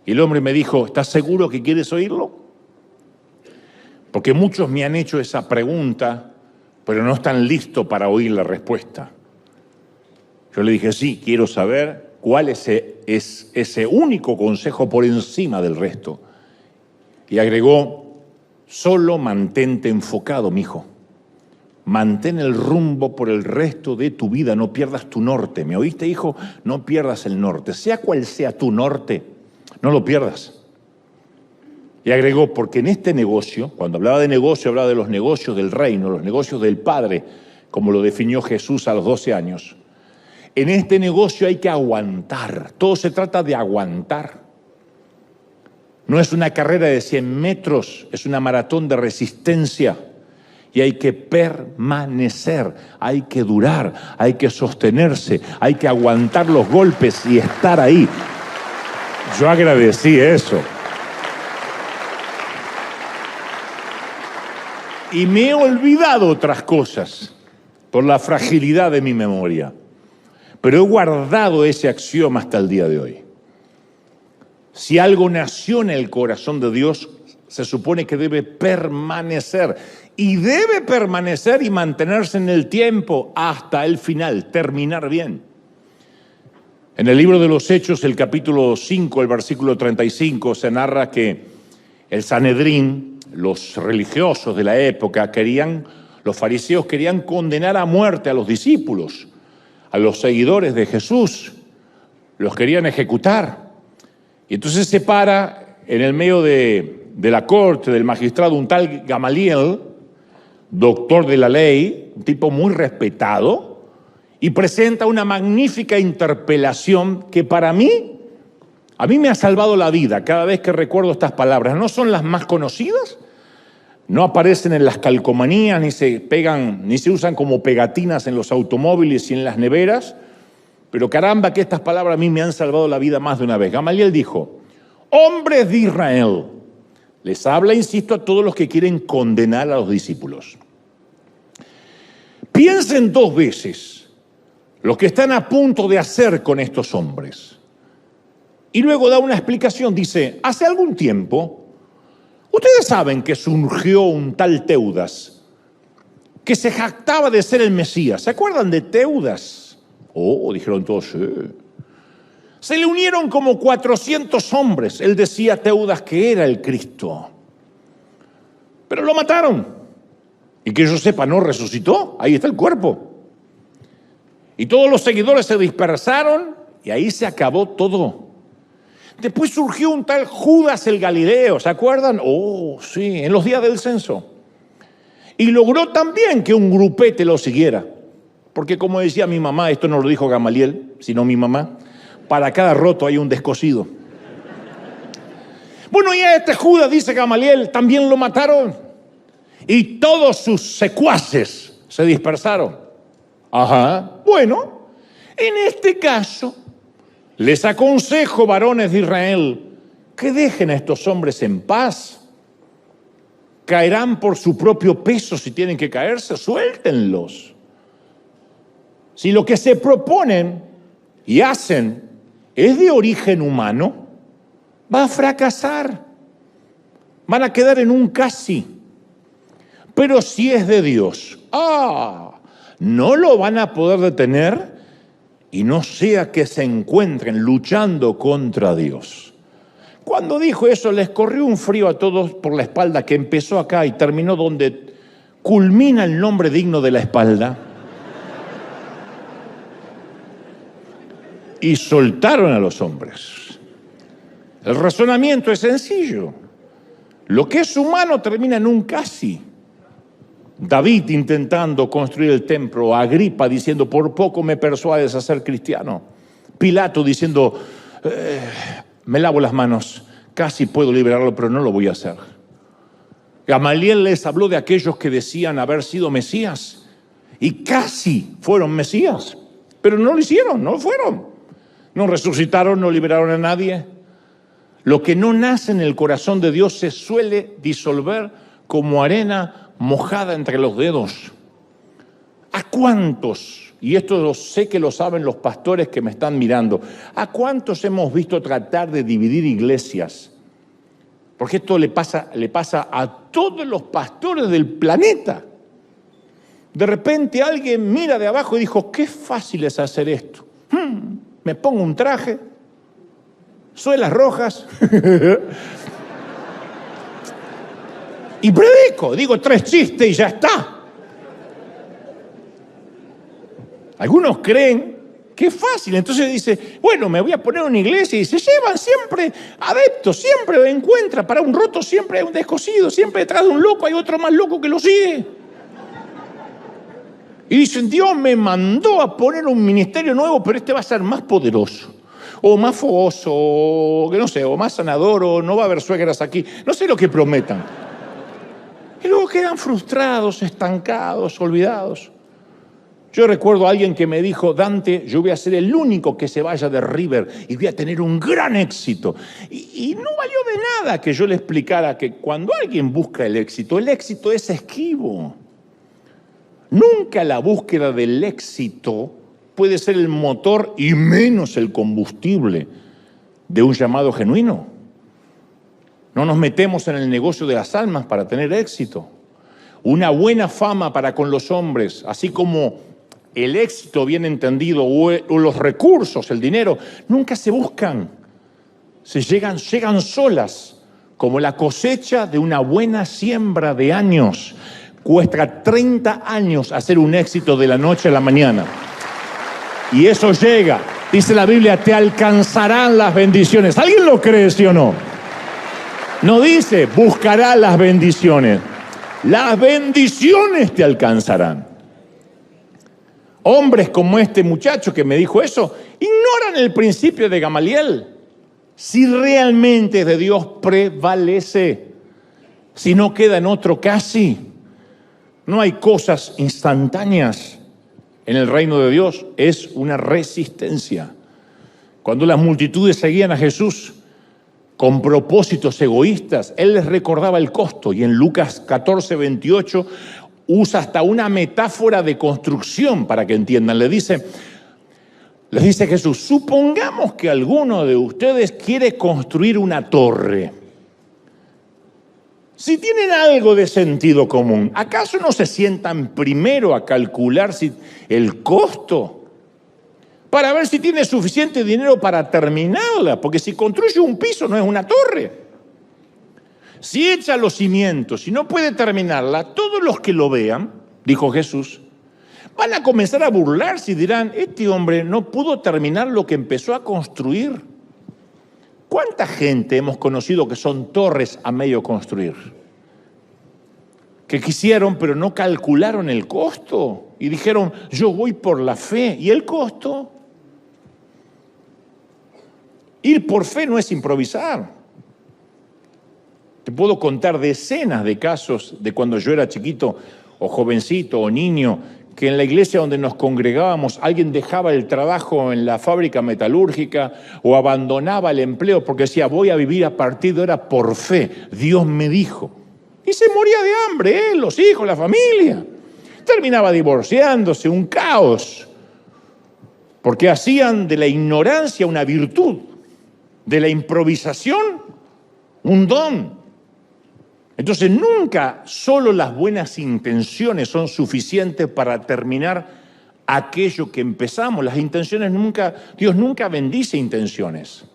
Y el hombre me dijo, ¿estás seguro que quieres oírlo? Porque muchos me han hecho esa pregunta, pero no están listos para oír la respuesta. Yo le dije, sí, quiero saber cuál es ese único consejo por encima del resto. Y agregó, solo mantente enfocado, mijo. Mantén el rumbo por el resto de tu vida, no pierdas tu norte. ¿Me oíste, hijo? No pierdas el norte. Sea cual sea tu norte, no lo pierdas. Y agregó, porque en este negocio, cuando hablaba de negocio, hablaba de los negocios del reino, los negocios del Padre, como lo definió Jesús a los 12 años. En este negocio hay que aguantar. Todo se trata de aguantar. No es una carrera de 100 metros, es una maratón de resistencia. Y hay que permanecer, hay que durar, hay que sostenerse, hay que aguantar los golpes y estar ahí. Yo agradecí eso. Y me he olvidado otras cosas por la fragilidad de mi memoria. Pero he guardado ese axioma hasta el día de hoy. Si algo nació en el corazón de Dios, se supone que debe permanecer. Y debe permanecer y mantenerse en el tiempo hasta el final, terminar bien. En el libro de los Hechos, el capítulo 5, el versículo 35, se narra que el Sanedrín, los religiosos de la época, los fariseos querían condenar a muerte a los discípulos, a los seguidores de Jesús, los querían ejecutar. Y entonces se para en el medio de la corte del magistrado un tal Gamaliel, doctor de la ley, un tipo muy respetado, y presenta una magnífica interpelación que a mí me ha salvado la vida cada vez que recuerdo estas palabras. No son las más conocidas, no aparecen en las calcomanías, ni se usan como pegatinas en los automóviles y en las neveras, pero caramba que estas palabras a mí me han salvado la vida más de una vez. Gamaliel dijo, hombres de Israel, les habla, insisto, a todos los que quieren condenar a los discípulos. Piensen 2 veces lo que están a punto de hacer con estos hombres. Y luego da una explicación, dice, hace algún tiempo, ustedes saben que surgió un tal Teudas, que se jactaba de ser el Mesías. ¿Se acuerdan de Teudas? Oh, dijeron todos, sí. Se le unieron como 400 hombres. Él decía, Teudas, que era el Cristo. Pero lo mataron. Y que yo sepa, no resucitó. Ahí está el cuerpo. Y todos los seguidores se dispersaron y ahí se acabó todo. Después surgió un tal Judas el Galileo, ¿se acuerdan? Oh, sí, en los días del censo. Y logró también que un grupete lo siguiera. Porque como decía mi mamá, esto no lo dijo Gamaliel, sino mi mamá, para cada roto hay un descosido. Bueno, y a este Judas, dice Gamaliel, también lo mataron. Y todos sus secuaces se dispersaron. Ajá. Bueno, en este caso, les aconsejo, varones de Israel, que dejen a estos hombres en paz. Caerán por su propio peso si tienen que caerse, suéltenlos. Si lo que se proponen y hacen es de origen humano, va a fracasar. Van a quedar en un casi. Pero si es de Dios, no lo van a poder detener y no sea que se encuentren luchando contra Dios. Cuando dijo eso, les corrió un frío a todos por la espalda que empezó acá y terminó donde culmina el nombre digno de la espalda. Y soltaron a los hombres. El razonamiento es sencillo. Lo que es humano termina en un casi. David intentando construir el templo, Agripa diciendo, por poco me persuades a ser cristiano. Pilato diciendo, me lavo las manos, casi puedo liberarlo, pero no lo voy a hacer. Gamaliel les habló de aquellos que decían haber sido Mesías y casi fueron Mesías, pero no lo hicieron, no lo fueron. No resucitaron, no liberaron a nadie. Lo que no nace en el corazón de Dios se suele disolver como arena mojada entre los dedos. ¿A cuántos? Y esto lo sé que lo saben los pastores que me están mirando. ¿A cuántos hemos visto tratar de dividir iglesias? Porque esto le pasa a todos los pastores del planeta. De repente alguien mira de abajo y dijo, qué fácil es hacer esto. Me pongo un traje, suelas rojas y predico, digo 3 chistes y ya está. Algunos creen que es fácil, entonces dice, bueno, me voy a poner una iglesia y se llevan siempre adeptos, siempre encuentra, para un roto siempre hay un descosido, siempre detrás de un loco hay otro más loco que lo sigue. Y dicen, Dios me mandó a poner un ministerio nuevo, pero este va a ser más poderoso, o más fogoso, o que no sé, o más sanador, o no va a haber suegras aquí. No sé lo que prometan. Y luego quedan frustrados, estancados, olvidados. Yo recuerdo a alguien que me dijo, Dante, yo voy a ser el único que se vaya de River y voy a tener un gran éxito. Y no valió de nada que yo le explicara que cuando alguien busca el éxito es esquivo. Nunca la búsqueda del éxito puede ser el motor y menos el combustible de un llamado genuino. No nos metemos en el negocio de las almas para tener éxito. Una buena fama para con los hombres, así como el éxito bien entendido o los recursos, el dinero, nunca se buscan. Llegan solas, como la cosecha de una buena siembra de años. Cuesta 30 años hacer un éxito de la noche a la mañana. Y eso llega. Dice la Biblia, te alcanzarán las bendiciones. ¿Alguien lo cree, sí o no? No dice, buscará las bendiciones. Las bendiciones te alcanzarán. Hombres como este muchacho que me dijo eso, ignoran el principio de Gamaliel. Si realmente es de Dios, prevalece. Si no queda en otro casi. No hay cosas instantáneas en el reino de Dios, es una resistencia. Cuando las multitudes seguían a Jesús con propósitos egoístas, Él les recordaba el costo. Y en Lucas 14:28, usa hasta una metáfora de construcción para que entiendan. Les dice Jesús, supongamos que alguno de ustedes quiere construir una torre. Si tienen algo de sentido común, ¿acaso no se sientan primero a calcular el costo para ver si tiene suficiente dinero para terminarla? Porque si construye un piso no es una torre. Si echa los cimientos y no puede terminarla, todos los que lo vean, dijo Jesús, van a comenzar a burlarse y dirán, este hombre no pudo terminar lo que empezó a construir. ¿Cuánta gente hemos conocido que son torres a medio construir? Que quisieron, pero no calcularon el costo. Y dijeron, yo voy por la fe. ¿Y el costo? Ir por fe no es improvisar. Te puedo contar decenas de casos de cuando yo era chiquito, o jovencito, o niño, que en la iglesia donde nos congregábamos alguien dejaba el trabajo en la fábrica metalúrgica o abandonaba el empleo porque decía, voy a vivir a partir de ahora por fe, Dios me dijo. Y se moría de hambre, los hijos, la familia. Terminaba divorciándose, un caos, porque hacían de la ignorancia una virtud, de la improvisación un don. Entonces nunca solo las buenas intenciones son suficientes para terminar aquello que empezamos. Las intenciones Dios nunca bendice intenciones.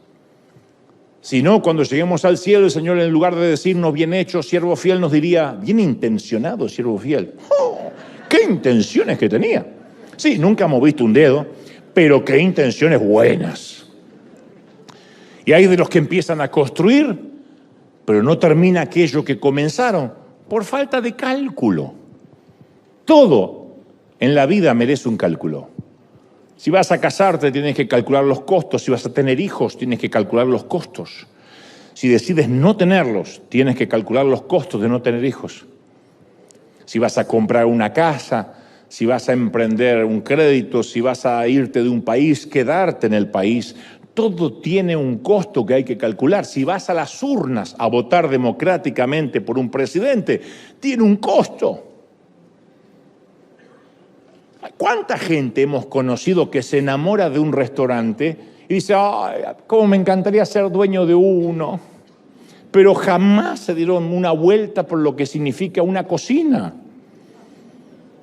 Sino cuando lleguemos al cielo, el Señor en lugar de decirnos bien hecho, siervo fiel, nos diría, bien intencionado, siervo fiel. ¡Oh! ¡Qué intenciones que tenía! Sí, nunca hemos visto un dedo, pero qué intenciones buenas. Y hay de los que empiezan a construir, pero no termina aquello que comenzaron por falta de cálculo. Todo en la vida merece un cálculo. Si vas a casarte, tienes que calcular los costos. Si vas a tener hijos, tienes que calcular los costos. Si decides no tenerlos, tienes que calcular los costos de no tener hijos. Si vas a comprar una casa, si vas a emprender un crédito, si vas a irte de un país, quedarte en el país, todo tiene un costo que hay que calcular. Si vas a las urnas a votar democráticamente por un presidente, tiene un costo. ¿Cuánta gente hemos conocido que se enamora de un restaurante y dice, ay, cómo me encantaría ser dueño de uno? Pero jamás se dieron una vuelta por lo que significa una cocina.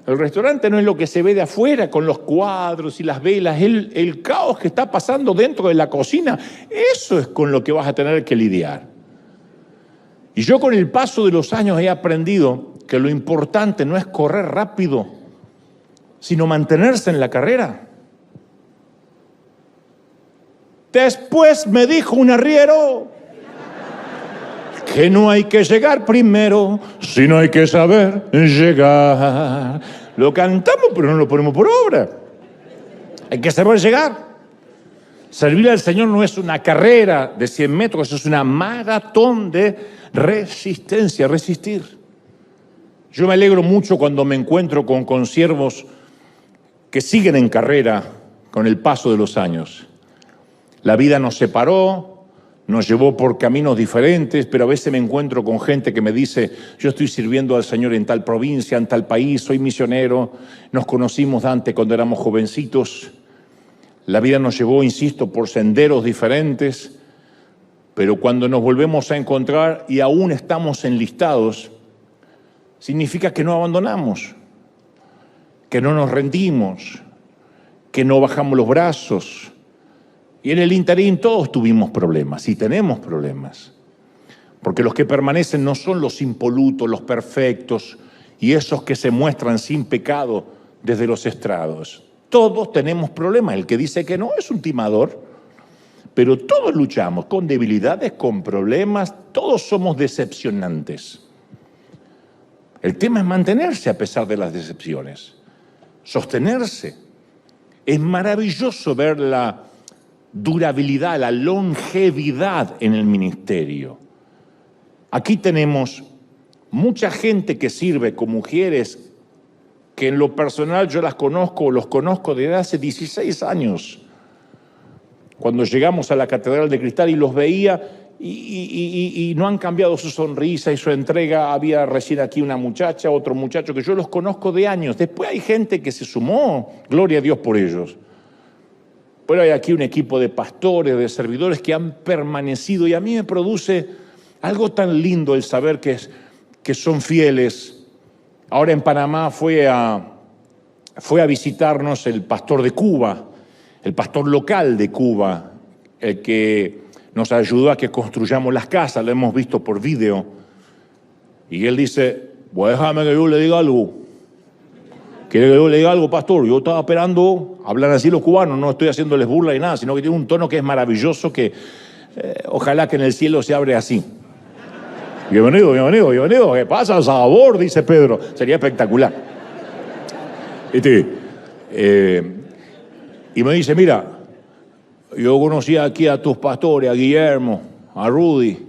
El restaurante no es lo que se ve de afuera con los cuadros y las velas, el caos que está pasando dentro de la cocina. Eso es con lo que vas a tener que lidiar. Y yo con el paso de los años he aprendido que lo importante no es correr rápido, sino mantenerse en la carrera. Después me dijo un arriero que no hay que llegar primero, sino hay que saber llegar. Lo cantamos, pero no lo ponemos por obra. Hay que saber llegar. Servir al Señor no es una carrera de 100 metros, es una maratón de resistencia, resistir. Yo me alegro mucho cuando me encuentro con consiervos que siguen en carrera con el paso de los años. La vida nos separó, nos llevó por caminos diferentes, pero a veces me encuentro con gente que me dice, yo estoy sirviendo al Señor en tal provincia, en tal país, soy misionero, nos conocimos antes cuando éramos jovencitos. La vida nos llevó, insisto, por senderos diferentes, pero cuando nos volvemos a encontrar y aún estamos enlistados, significa que no abandonamos, que no nos rendimos, que no bajamos los brazos. Y en el interín todos tuvimos problemas y tenemos problemas. Porque los que permanecen no son los impolutos, los perfectos y esos que se muestran sin pecado desde los estrados. Todos tenemos problemas. El que dice que no es un timador. Pero todos luchamos con debilidades, con problemas. Todos somos decepcionantes. El tema es mantenerse a pesar de las decepciones. Sostenerse. Es maravilloso ver la durabilidad, la longevidad en el ministerio. Aquí tenemos mucha gente que sirve con mujeres que en lo personal yo las conozco, los conozco desde hace 16 años. Cuando llegamos a la Catedral de Cristal y los veía y no han cambiado su sonrisa y su entrega. Había recién aquí una muchacha, otro muchacho que yo los conozco de años. Después hay gente que se sumó, gloria a Dios por ellos. Pero hay aquí un equipo de pastores, de servidores que han permanecido, y a mí me produce algo tan lindo el saber que son fieles. Ahora en Panamá fue a visitarnos el pastor de Cuba, el pastor local de Cuba, el que nos ayudó a que construyamos las casas, lo hemos visto por video. Y él dice, pues déjame que yo le diga algo. ¿Quiere que yo le diga algo, pastor? Yo estaba esperando, hablan así los cubanos, no estoy haciéndoles burla ni nada, sino que tiene un tono que es maravilloso, que ojalá que en el cielo se abre así. Bienvenido, bienvenido, bienvenido. ¿Qué pasa? Sabor, dice Pedro. Sería espectacular. Y me dice, mira, yo conocí aquí a tus pastores, a Guillermo, a Rudy,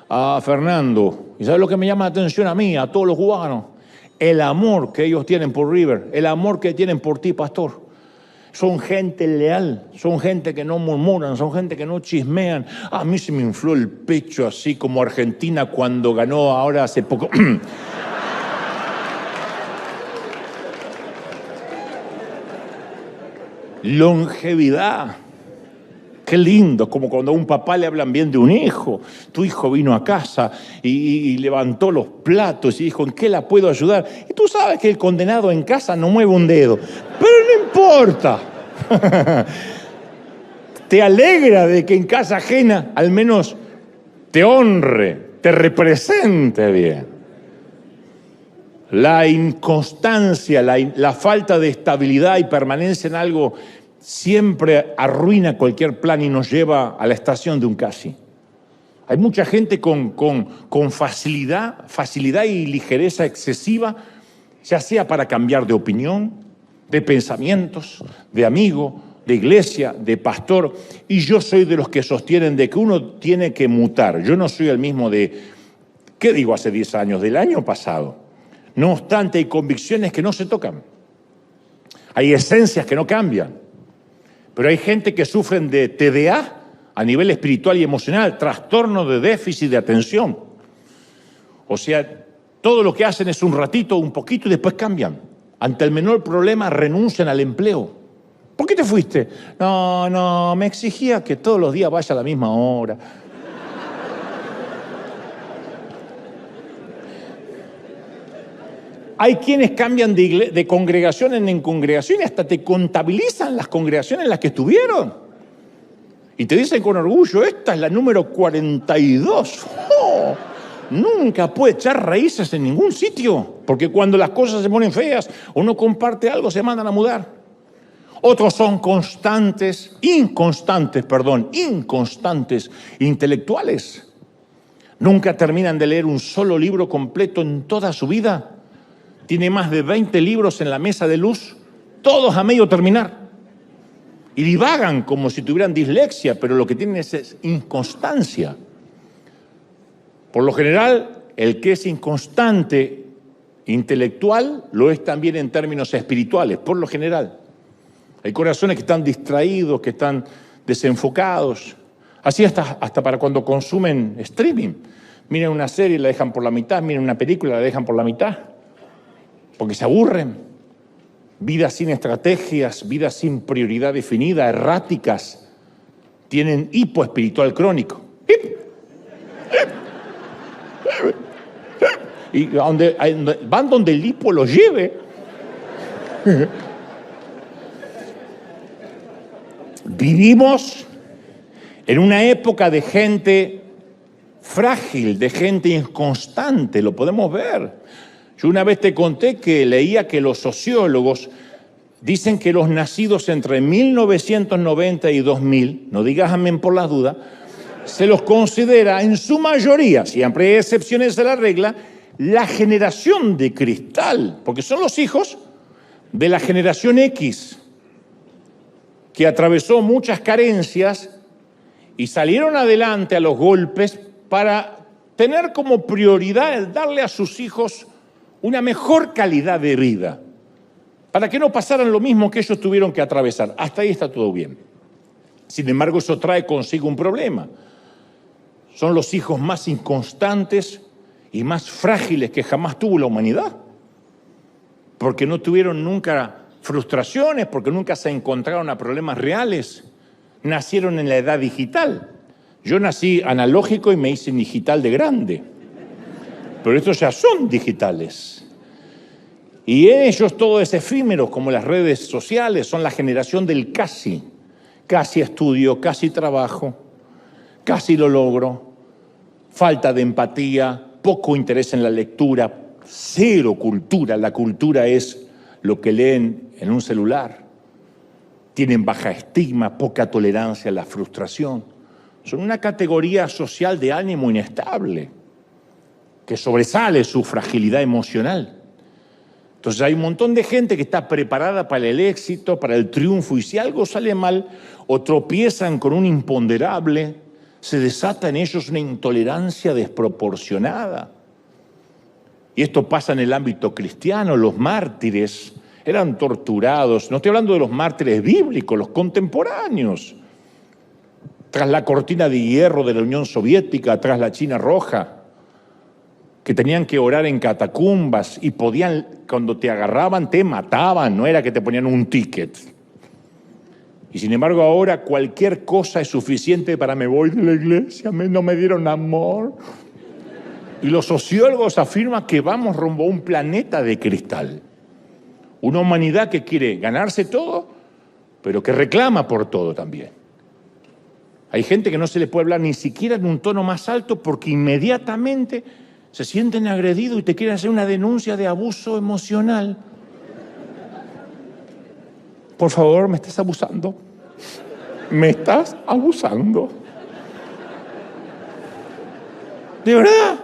a Fernando. ¿Y sabes lo que me llama la atención a mí, a todos los cubanos? El amor que ellos tienen por River, el amor que tienen por ti, pastor. Son gente leal, son gente que no murmuran, son gente que no chismean. A mí se me infló el pecho así como Argentina cuando ganó ahora hace poco. Longevidad. Qué lindo, como cuando a un papá le hablan bien de un hijo. Tu hijo vino a casa y levantó los platos y dijo, ¿en qué la puedo ayudar? Y tú sabes que el condenado en casa no mueve un dedo, pero no importa. Te alegra de que en casa ajena al menos te honre, te represente bien. La inconstancia, la falta de estabilidad y permanencia en algo siempre arruina cualquier plan y nos lleva a la estación de un casi. Hay mucha gente con facilidad y ligereza excesiva, ya sea para cambiar de opinión, de pensamientos, de amigo, de iglesia, de pastor. Y yo soy de los que sostienen de que uno tiene que mutar. Yo no soy el mismo de, ¿qué digo hace 10 años? Del año pasado. No obstante, hay convicciones que no se tocan. Hay esencias que no cambian. Pero hay gente que sufren de TDA a nivel espiritual y emocional, trastorno de déficit de atención. O sea, todo lo que hacen es un ratito, un poquito y después cambian. Ante el menor problema renuncian al empleo. ¿Por qué te fuiste? No, me exigía que todos los días vaya a la misma hora. Hay quienes cambian de congregación en congregación y hasta te contabilizan las congregaciones en las que estuvieron. Y te dicen con orgullo, esta es la número 42. ¡Oh! Nunca puede echar raíces en ningún sitio, porque cuando las cosas se ponen feas o no comparte algo, se mandan a mudar. Otros son inconstantes intelectuales. Nunca terminan de leer un solo libro completo en toda su vida. Tiene más de 20 libros en la mesa de luz, todos a medio terminar. Y divagan como si tuvieran dislexia, pero lo que tienen es inconstancia. Por lo general, el que es inconstante intelectual lo es también en términos espirituales, por lo general. Hay corazones que están distraídos, que están desenfocados. Así hasta para cuando consumen streaming. Miren una serie y la dejan por la mitad, miren una película y la dejan por la mitad. Porque se aburren. Vidas sin estrategias, vidas sin prioridad definida, erráticas. Tienen hipo espiritual crónico. Y van donde el hipo los lleve. Vivimos en una época de gente frágil, de gente inconstante, lo podemos ver. Yo una vez te conté que leía que los sociólogos dicen que los nacidos entre 1990 y 2000, no digas amén por las dudas, se los considera en su mayoría, siempre hay excepciones a la regla, la generación de cristal, porque son los hijos de la generación X, que atravesó muchas carencias y salieron adelante a los golpes para tener como prioridad el darle a sus hijos una mejor calidad de vida, para que no pasaran lo mismo que ellos tuvieron que atravesar. Hasta ahí está todo bien. Sin embargo, eso trae consigo un problema. son los hijos más inconstantes y más frágiles que jamás tuvo la humanidad, porque no tuvieron nunca frustraciones, porque nunca se encontraron a problemas reales. Nacieron en la edad digital. Yo nací analógico y me hice digital de grande, pero estos ya son digitales. Y en ellos todo es efímero, como las redes sociales, son la generación del casi. Casi estudio, casi trabajo, casi lo logro, falta de empatía, poco interés en la lectura, cero cultura. La cultura es lo que leen en un celular. Tienen baja estima, poca tolerancia a la frustración. Son una categoría social de ánimo inestable, que sobresale su fragilidad emocional. Entonces hay un montón de gente que está preparada para el éxito, para el triunfo, y si algo sale mal o tropiezan con un imponderable, se desata en ellos una intolerancia desproporcionada. Y esto pasa en el ámbito cristiano. Los mártires eran torturados. No estoy hablando de los mártires bíblicos, los contemporáneos. Tras la cortina de hierro de la Unión Soviética, tras la China Roja, que tenían que orar en catacumbas y podían, cuando te agarraban, te mataban, no era que te ponían un ticket. Y sin embargo ahora cualquier cosa es suficiente para me voy de la iglesia, no me dieron amor. Y los sociólogos afirman que vamos rumbo a un planeta de cristal. Una humanidad que quiere ganarse todo, pero que reclama por todo también. Hay gente que no se le puede hablar ni siquiera en un tono más alto porque inmediatamente se sienten agredidos y te quieren hacer una denuncia de abuso emocional. Por favor, me estás abusando. Me estás abusando. ¿De verdad?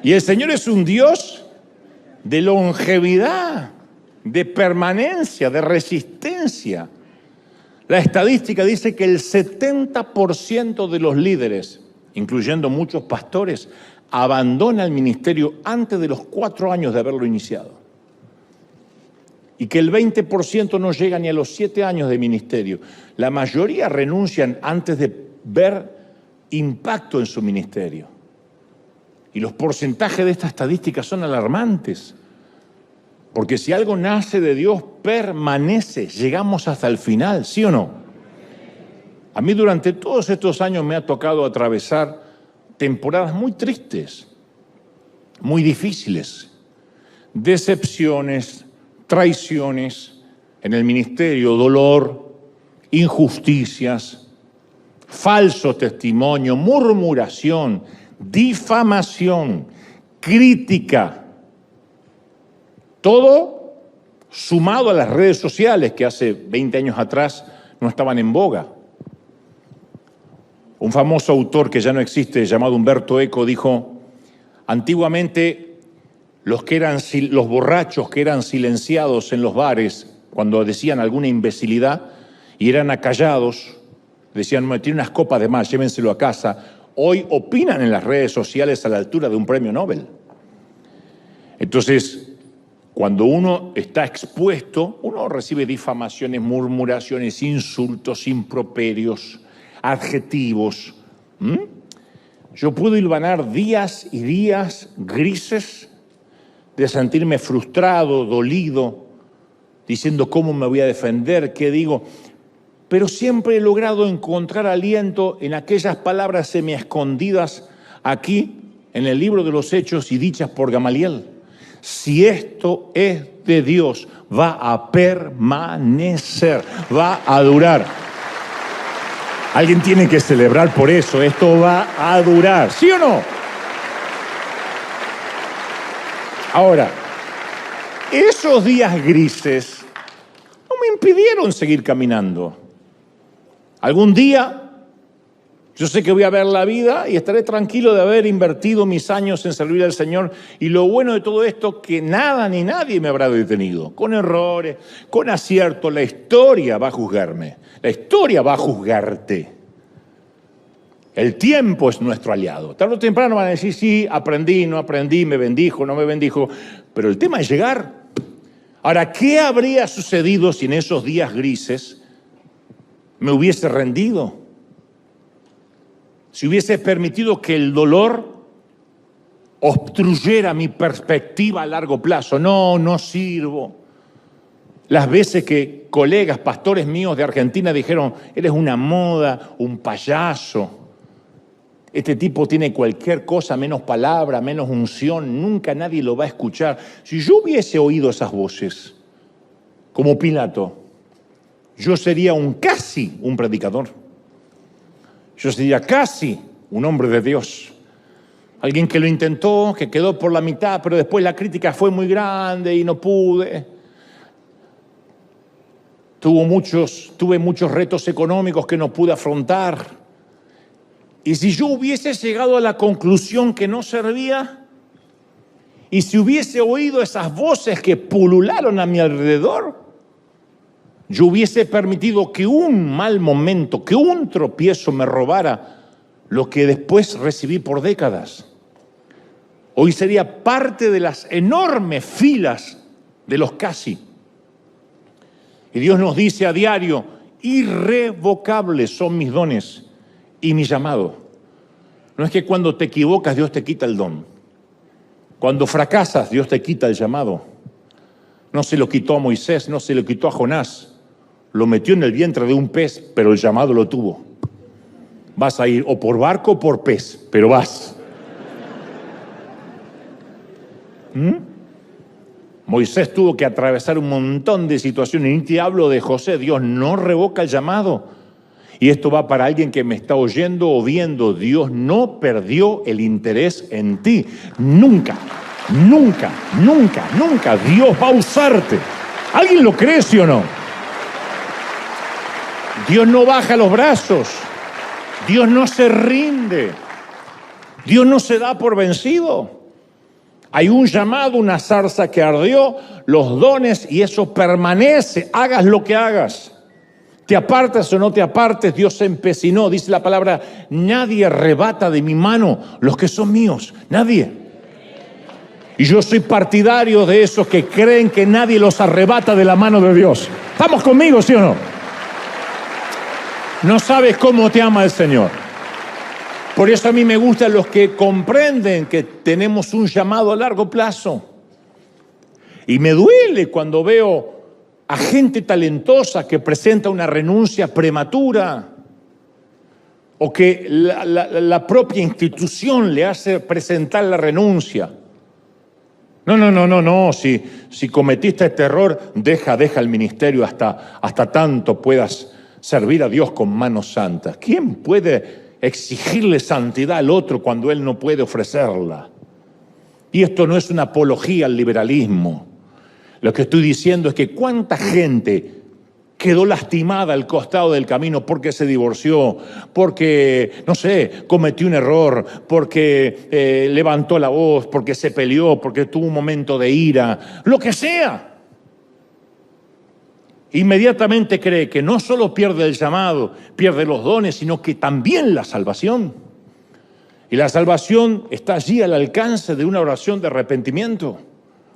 Y el Señor es un Dios de longevidad, de permanencia, de resistencia. La estadística dice que el 70% de los líderes, incluyendo muchos pastores, abandona el ministerio antes de los 4 años de haberlo iniciado. Y que el 20% no llega ni a los 7 años de ministerio. La mayoría renuncian antes de ver impacto en su ministerio. Y los porcentajes de esta estadística son alarmantes. Porque si algo nace de Dios, permanece. Llegamos hasta el final, ¿sí o no? A mí durante todos estos años me ha tocado atravesar temporadas muy tristes, muy difíciles, decepciones, traiciones en el ministerio, dolor, injusticias, falso testimonio, murmuración, difamación, crítica. Todo sumado a las redes sociales que hace 20 años atrás no estaban en boga. Un famoso autor que ya no existe, llamado Humberto Eco, dijo: antiguamente los borrachos que eran silenciados en los bares cuando decían alguna imbecilidad y eran acallados, decían: me tiene unas copas de más, llévenselo a casa. Hoy opinan en las redes sociales a la altura de un premio Nobel. Entonces, cuando uno está expuesto, uno recibe difamaciones, murmuraciones, insultos, improperios, adjetivos. Yo puedo hilvanar días y días grises de sentirme frustrado, dolido, diciendo cómo me voy a defender, qué digo. Pero siempre he logrado encontrar aliento en aquellas palabras semi-escondidas aquí en el libro de los Hechos y dichas por Gamaliel. Si esto es de Dios, va a permanecer, va a durar. Alguien tiene que celebrar por eso, esto va a durar, ¿sí o no? Ahora, esos días grises no me impidieron seguir caminando. Algún día yo sé que voy a ver la vida y estaré tranquilo de haber invertido mis años en servir al Señor. Y lo bueno de todo esto, que nada ni nadie me habrá detenido. Con errores, con aciertos, la historia va a juzgarme. La historia va a juzgarte. El tiempo es nuestro aliado. Tarde o temprano van a decir, sí, aprendí, no aprendí, me bendijo, no me bendijo. Pero el tema es llegar. Ahora, ¿qué habría sucedido si en esos días grises me hubiese rendido, si hubiese permitido que el dolor obstruyera mi perspectiva a largo plazo. No sirvo. Las veces que colegas, pastores míos de Argentina dijeron, eres una moda, un payaso. Este tipo tiene cualquier cosa, menos palabra, menos unción, nunca nadie lo va a escuchar. Si yo hubiese oído esas voces, como Pilato, yo sería casi un predicador. Yo sería casi un hombre de Dios. Alguien que lo intentó, que quedó por la mitad, pero después la crítica fue muy grande y no pude. Tuve muchos retos económicos que no pude afrontar. Y si yo hubiese llegado a la conclusión que no servía, y si hubiese oído esas voces que pulularon a mi alrededor, yo hubiese permitido que un mal momento, que un tropiezo me robara lo que después recibí por décadas. Hoy sería parte de las enormes filas de los casi. Y Dios nos dice a diario, irrevocables son mis dones y mi llamado. No es que cuando te equivocas Dios te quita el don. Cuando fracasas Dios te quita el llamado. No se lo quitó a Moisés, no se lo quitó a Jonás. Lo metió en el vientre de un pez, pero el llamado lo tuvo. Vas a ir o por barco o por pez, pero vas. Moisés tuvo que atravesar un montón de situaciones. Ni te hablo de José. Dios no revoca el llamado. Y esto va para alguien que me está oyendo o viendo. Dios no perdió el interés en ti. Nunca, nunca, nunca, nunca. Dios va a usarte. ¿Alguien lo cree, sí o no? Dios no baja los brazos. Dios no se rinde. Dios no se da por vencido. Hay un llamado, una zarza que ardió, los dones, y eso permanece. Hagas lo que hagas. Te apartas o no te apartes, Dios se empecinó. Dice la palabra, nadie arrebata de mi mano los que son míos. Nadie. Y yo soy partidario de esos que creen que nadie los arrebata de la mano de Dios. ¿Estamos conmigo, sí o no? No sabes cómo te ama el Señor. Por eso a mí me gustan los que comprenden que tenemos un llamado a largo plazo. Y me duele cuando veo a gente talentosa que presenta una renuncia prematura o que la propia institución le hace presentar la renuncia. No. Si cometiste este error, deja el ministerio hasta tanto puedas servir a Dios con manos santas. ¿Quién puede exigirle santidad al otro cuando él no puede ofrecerla? Y esto no es una apología al liberalismo. Lo que estoy diciendo es que cuánta gente quedó lastimada al costado del camino porque se divorció, porque, no sé, cometió un error, porque levantó la voz, porque se peleó, porque tuvo un momento de ira, lo que sea. Inmediatamente cree que no solo pierde el llamado, pierde los dones, sino que también la salvación. Y la salvación está allí al alcance de una oración de arrepentimiento.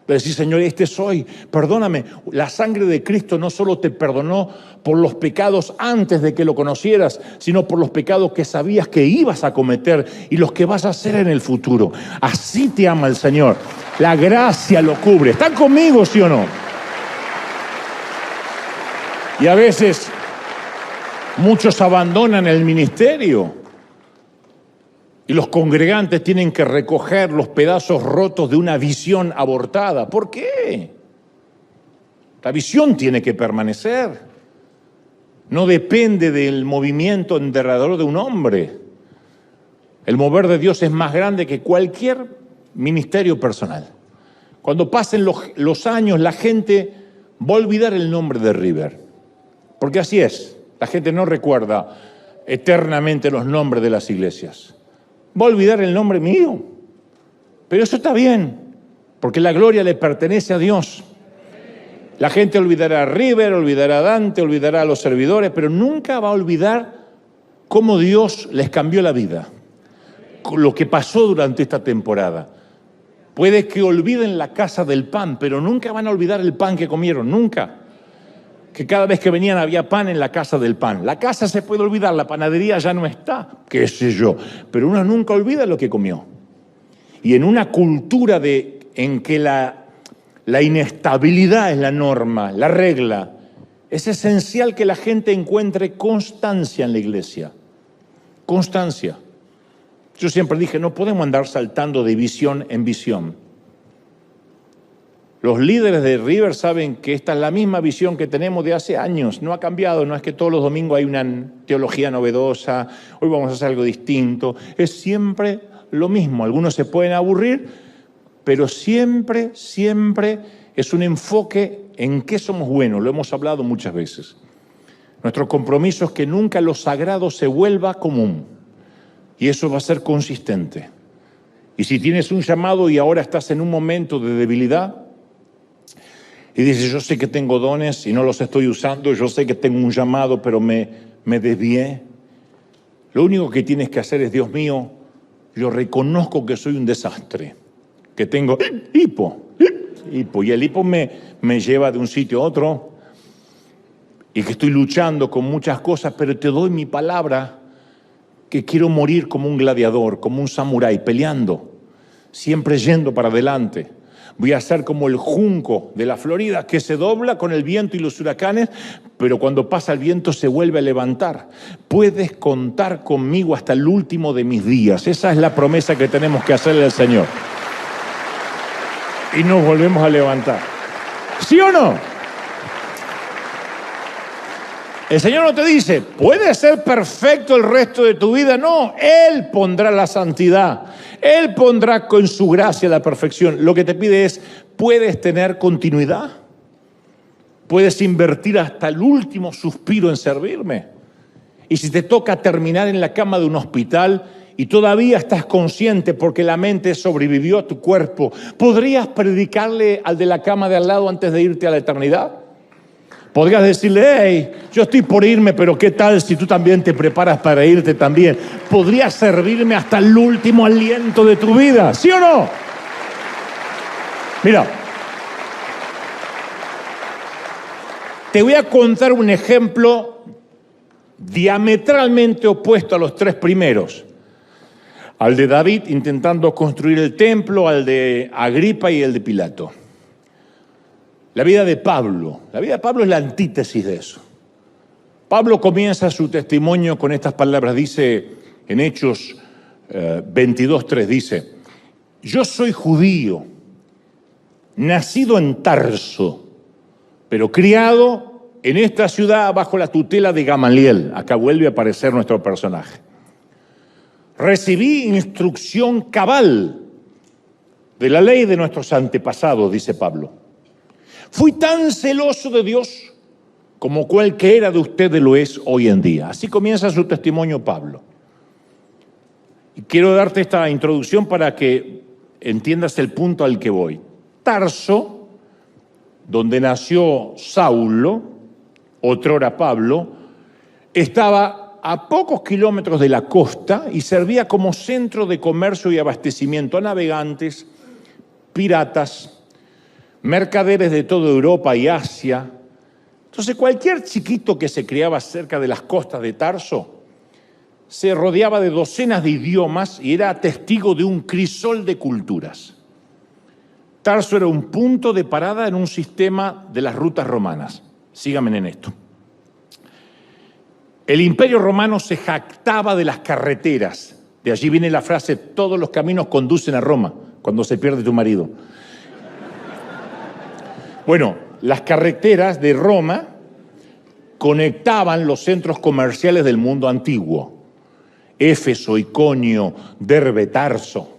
De decir, Señor, este soy, perdóname. La sangre de Cristo no solo te perdonó por los pecados antes de que lo conocieras, sino por los pecados que sabías que ibas a cometer y los que vas a hacer en el futuro. Así te ama el Señor. La gracia lo cubre. ¿Están conmigo, sí o no? Y a veces muchos abandonan el ministerio y los congregantes tienen que recoger los pedazos rotos de una visión abortada. ¿Por qué? La visión tiene que permanecer. No depende del movimiento enterrador de un hombre. El mover de Dios es más grande que cualquier ministerio personal. Cuando pasen los años, la gente va a olvidar el nombre de River. Porque así es, la gente no recuerda eternamente los nombres de las iglesias. Va a olvidar el nombre mío. Pero eso está bien, porque la gloria le pertenece a Dios. La gente olvidará a River, olvidará a Dante, olvidará a los servidores, pero nunca va a olvidar cómo Dios les cambió la vida. Lo que pasó durante esta temporada. Puede que olviden la casa del pan, pero nunca van a olvidar el pan que comieron, nunca. que cada vez que venían había pan en la casa del pan. La casa se puede olvidar, la panadería ya no está, qué sé yo, pero uno nunca olvida lo que comió. Y en una cultura en que la inestabilidad es la norma, la regla, es esencial que la gente encuentre constancia en la iglesia. Constancia. Yo siempre dije, no podemos andar saltando de visión en visión. Los líderes de River saben que esta es la misma visión que tenemos de hace años. No ha cambiado, no es que todos los domingos hay una teología novedosa, hoy vamos a hacer algo distinto. Es siempre lo mismo. Algunos se pueden aburrir, pero siempre, siempre es un enfoque en qué somos buenos. Lo hemos hablado muchas veces. Nuestro compromiso es que nunca lo sagrado se vuelva común. Y eso va a ser consistente. Y si tienes un llamado y ahora estás en un momento de debilidad, y dices, yo sé que tengo dones y no los estoy usando, yo sé que tengo un llamado, pero me desvié. Lo único que tienes que hacer es, Dios mío, yo reconozco que soy un desastre, que tengo hipo, y el hipo me lleva de un sitio a otro, y que estoy luchando con muchas cosas, pero te doy mi palabra que quiero morir como un gladiador, como un samurái, peleando, siempre yendo para adelante. Voy a ser como el junco de la Florida que se dobla con el viento y los huracanes, pero cuando pasa el viento se vuelve a levantar. Puedes contar conmigo hasta el último de mis días. Esa es la promesa que tenemos que hacerle al Señor. Y nos volvemos a levantar. ¿Sí o no? El Señor no te dice, puedes ser perfecto el resto de tu vida. No, Él pondrá la santidad. Él pondrá con su gracia la perfección. Lo que te pide es, ¿puedes tener continuidad? ¿Puedes invertir hasta el último suspiro en servirme? Y si te toca terminar en la cama de un hospital y todavía estás consciente porque la mente sobrevivió a tu cuerpo, ¿podrías predicarle al de la cama de al lado antes de irte a la eternidad? Podrías decirle, hey, yo estoy por irme, pero ¿qué tal si tú también te preparas para irte también? Podrías servirme hasta el último aliento de tu vida, ¿sí o no? Mira, te voy a contar un ejemplo diametralmente opuesto a los tres primeros. Al de David intentando construir el templo, al de Agripa y el de Pilato. La vida de Pablo es la antítesis de eso. Pablo comienza su testimonio con estas palabras, dice en Hechos 22:3, dice, yo soy judío, nacido en Tarso, pero criado en esta ciudad bajo la tutela de Gamaliel. Acá vuelve a aparecer nuestro personaje. Recibí instrucción cabal de la ley de nuestros antepasados, dice Pablo. Fui tan celoso de Dios como cualquiera de ustedes lo es hoy en día. Así comienza su testimonio Pablo. Y quiero darte esta introducción para que entiendas el punto al que voy. Tarso, donde nació Saulo, otrora Pablo, estaba a pocos kilómetros de la costa y servía como centro de comercio y abastecimiento a navegantes, piratas, mercaderes de toda Europa y Asia. Entonces cualquier chiquito que se criaba cerca de las costas de Tarso se rodeaba de docenas de idiomas y era testigo de un crisol de culturas. Tarso era un punto de parada en un sistema de las rutas romanas. Síganme en esto. El Imperio Romano se jactaba de las carreteras. De allí viene la frase, todos los caminos conducen a Roma, cuando se pierde tu marido. Bueno, las carreteras de Roma conectaban los centros comerciales del mundo antiguo. Éfeso, Iconio, Derbe, Tarso.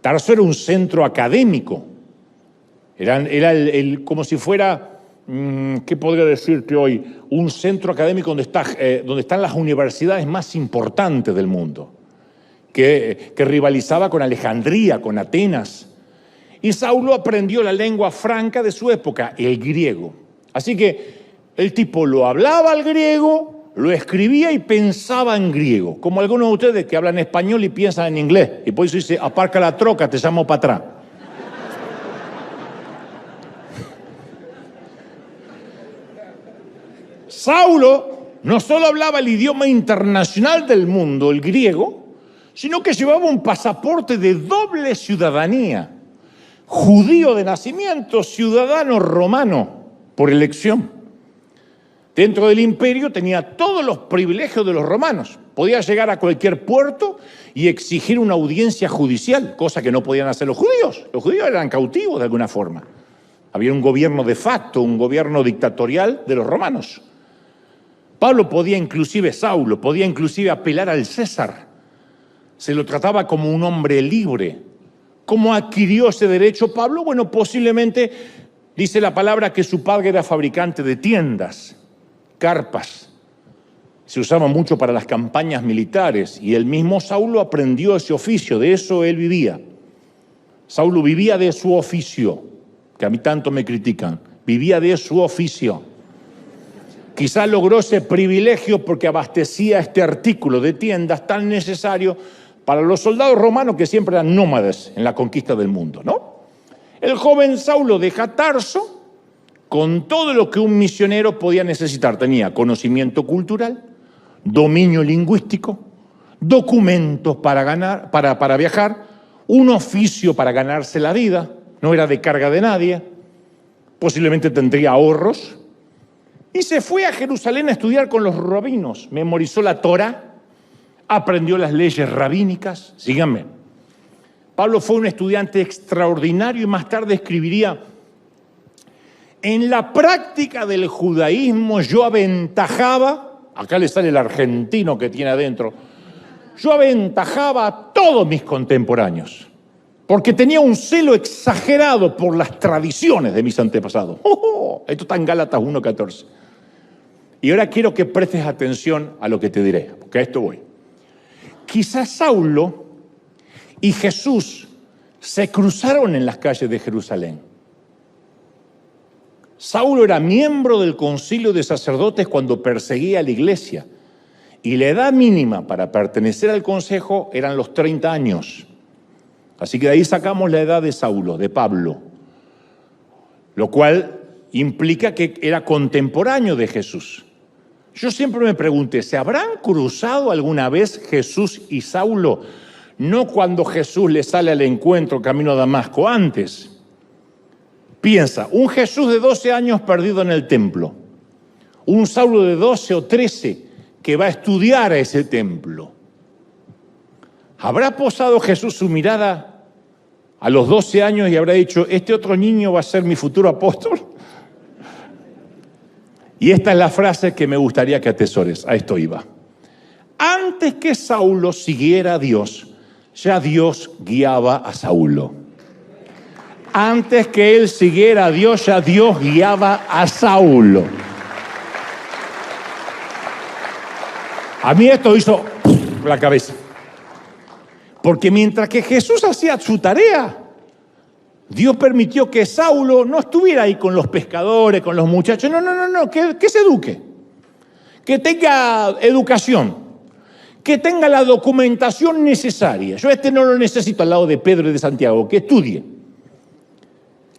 Tarso era un centro académico. Era como si fuera, ¿qué podría decirte hoy? Un centro académico donde están las universidades más importantes del mundo, que rivalizaba con Alejandría, con Atenas. Y Saulo aprendió la lengua franca de su época, el griego. Así que el tipo lo hablaba al griego, lo escribía y pensaba en griego. Como algunos de ustedes que hablan español y piensan en inglés. Y por eso dice, aparca la troca, te llamo para atrás. Saulo no solo hablaba el idioma internacional del mundo, el griego, sino que llevaba un pasaporte de doble ciudadanía. Judío de nacimiento, ciudadano romano por elección. Dentro del imperio tenía todos los privilegios de los romanos. Podía llegar a cualquier puerto y exigir una audiencia judicial, cosa que no podían hacer los judíos. Los judíos eran cautivos de alguna forma. Había un gobierno de facto, un gobierno dictatorial de los romanos. Saulo podía inclusive apelar al César. Se lo trataba como un hombre libre. ¿Cómo adquirió ese derecho Pablo? Bueno, posiblemente dice la palabra que su padre era fabricante de tiendas, carpas. Se usaban mucho para las campañas militares y el mismo Saulo aprendió ese oficio, de eso él vivía. Saulo vivía de su oficio, que a mí tanto me critican, vivía de su oficio. Quizá logró ese privilegio porque abastecía este artículo de tiendas tan necesario para los soldados romanos que siempre eran nómades en la conquista del mundo, ¿no? El joven Saulo deja Tarso con todo lo que un misionero podía necesitar. Tenía conocimiento cultural, dominio lingüístico, documentos para viajar, un oficio para ganarse la vida, no era de carga de nadie, posiblemente tendría ahorros, y se fue a Jerusalén a estudiar con los rabinos, memorizó la Torá, aprendió las leyes rabínicas. Síganme. Pablo fue un estudiante extraordinario y más tarde escribiría: en la práctica del judaísmo yo aventajaba, acá le sale el argentino que tiene adentro, yo aventajaba a todos mis contemporáneos, porque tenía un celo exagerado por las tradiciones de mis antepasados. Esto está en Gálatas 1:14. Y ahora quiero que prestes atención a lo que te diré, porque a esto voy. Quizás Saulo y Jesús se cruzaron en las calles de Jerusalén. Saulo era miembro del concilio de sacerdotes cuando perseguía a la iglesia y la edad mínima para pertenecer al consejo eran los 30 años. Así que de ahí sacamos la edad de Saulo, de Pablo, lo cual implica que era contemporáneo de Jesús. Yo siempre me pregunté, ¿se habrán cruzado alguna vez Jesús y Saulo? No cuando Jesús le sale al encuentro camino a Damasco, antes. Piensa, un Jesús de 12 años perdido en el templo, un Saulo de 12 o 13 que va a estudiar a ese templo. ¿Habrá posado Jesús su mirada a los 12 años y habrá dicho, este otro niño va a ser mi futuro apóstol? Y esta es la frase que me gustaría que atesores, a esto iba. Antes que Saulo siguiera a Dios, ya Dios guiaba a Saulo. Antes que él siguiera a Dios, ya Dios guiaba a Saulo. A mí esto hizo la cabeza. Porque mientras que Jesús hacía su tarea, Dios permitió que Saulo no estuviera ahí con los pescadores, con los muchachos. No, que se eduque. Que tenga educación. Que tenga la documentación necesaria. Yo no lo necesito al lado de Pedro y de Santiago, que estudie.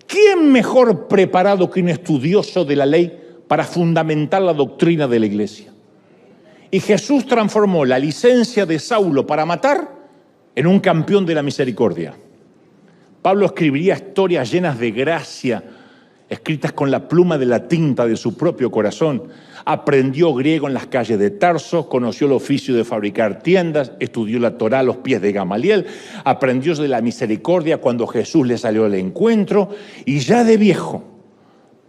¿Quién mejor preparado que un estudioso de la ley para fundamentar la doctrina de la iglesia? Y Jesús transformó la licencia de Saulo para matar en un campeón de la misericordia. Pablo escribiría historias llenas de gracia, escritas con la pluma de la tinta de su propio corazón. Aprendió griego en las calles de Tarso, conoció el oficio de fabricar tiendas, estudió la Torá a los pies de Gamaliel, aprendió de la misericordia cuando Jesús le salió al encuentro, y ya de viejo,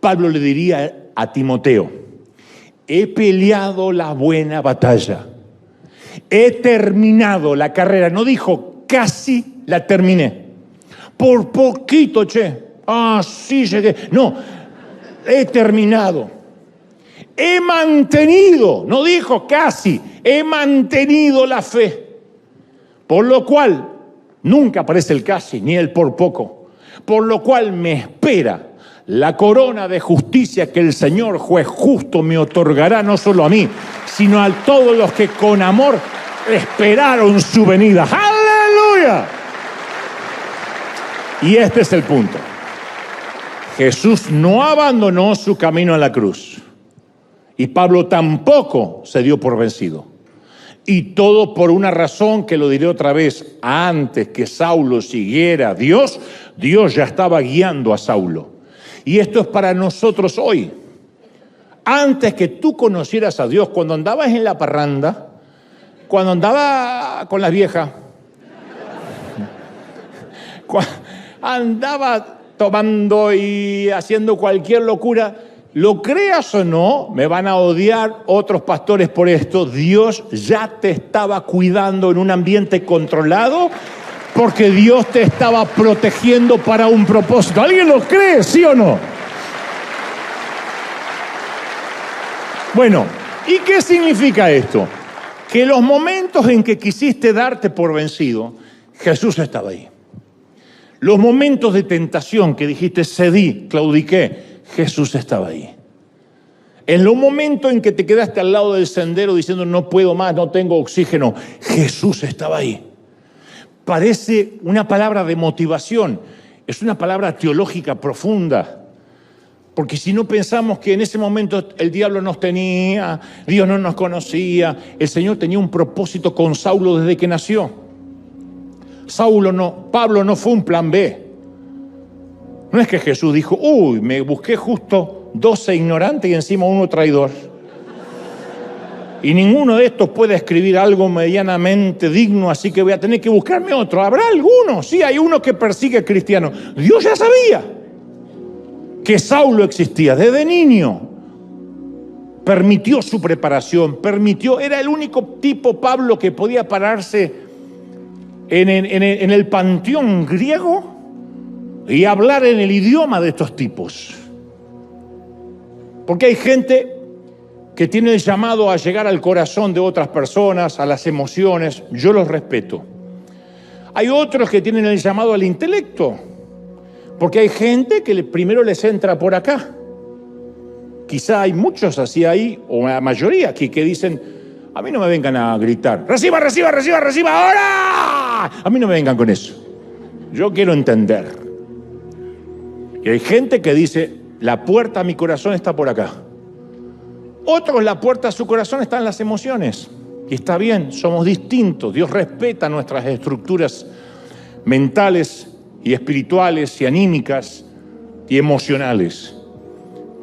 Pablo le diría a Timoteo, he peleado la buena batalla, he terminado la carrera, no dijo casi la terminé, por poquito, sí llegué, no, he terminado. He mantenido, no dijo casi, he mantenido la fe. Por lo cual, nunca aparece el casi, ni el por poco. Por lo cual me espera la corona de justicia que el Señor juez justo me otorgará, no solo a mí, sino a todos los que con amor esperaron su venida. ¡Aleluya! Y este es el punto. Jesús no abandonó su camino a la cruz. Y Pablo tampoco se dio por vencido. Y todo por una razón que lo diré otra vez. Antes que Saulo siguiera a Dios, Dios ya estaba guiando a Saulo. Y esto es para nosotros hoy. Antes que tú conocieras a Dios, cuando andabas en la parranda, cuando andaba con las viejas, andaba tomando y haciendo cualquier locura, lo creas o no, me van a odiar otros pastores por esto, Dios ya te estaba cuidando en un ambiente controlado porque Dios te estaba protegiendo para un propósito. ¿Alguien lo cree, sí o no? Bueno, ¿y qué significa esto? Que los momentos en que quisiste darte por vencido, Jesús estaba ahí. Los momentos de tentación que dijiste, cedí, claudiqué, Jesús estaba ahí. En los momentos en que te quedaste al lado del sendero diciendo no puedo más, no tengo oxígeno, Jesús estaba ahí. Parece una palabra de motivación, es una palabra teológica profunda. Porque si no pensamos que en ese momento el diablo nos tenía, Dios no nos conocía, el Señor tenía un propósito con Saulo desde que nació. Pablo no fue un plan B. No es que Jesús dijo, me busqué justo 12 ignorantes y encima uno traidor. Y ninguno de estos puede escribir algo medianamente digno, así que voy a tener que buscarme otro. ¿Habrá alguno? Sí, hay uno que persigue cristianos. Dios ya sabía que Saulo existía desde niño. Permitió su preparación, era el único tipo, Pablo, que podía pararse en el panteón griego y hablar en el idioma de estos tipos. Porque hay gente que tiene el llamado a llegar al corazón de otras personas, a las emociones, yo los respeto. Hay otros que tienen el llamado al intelecto, porque hay gente que primero les entra por acá. Quizá hay muchos así ahí, o la mayoría aquí, que dicen, a mí no me vengan a gritar, reciba, reciba, reciba, reciba, ahora. A mí no me vengan con eso. Yo quiero entender. Y hay gente que dice, la puerta a mi corazón está por acá. Otros, la puerta a su corazón está en las emociones. Y está bien, somos distintos. Dios respeta nuestras estructuras mentales y espirituales y anímicas y emocionales.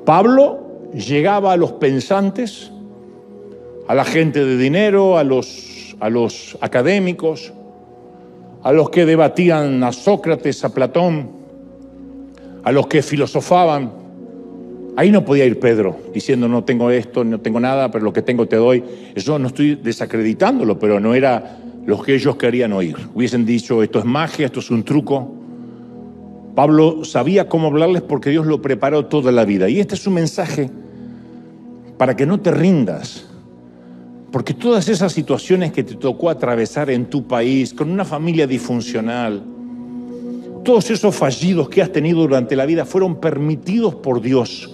Pablo llegaba a los pensantes, a la gente de dinero, a los académicos, a los que debatían a Sócrates, a Platón, a los que filosofaban. Ahí no podía ir Pedro diciendo no tengo esto, no tengo nada, pero lo que tengo te doy. Eso no estoy desacreditándolo, pero no era lo que ellos querían oír. Hubiesen dicho esto es magia, esto es un truco. Pablo sabía cómo hablarles porque Dios lo preparó toda la vida. Y este es un mensaje para que no te rindas. Porque todas esas situaciones que te tocó atravesar en tu país, con una familia disfuncional, todos esos fallidos que has tenido durante la vida fueron permitidos por Dios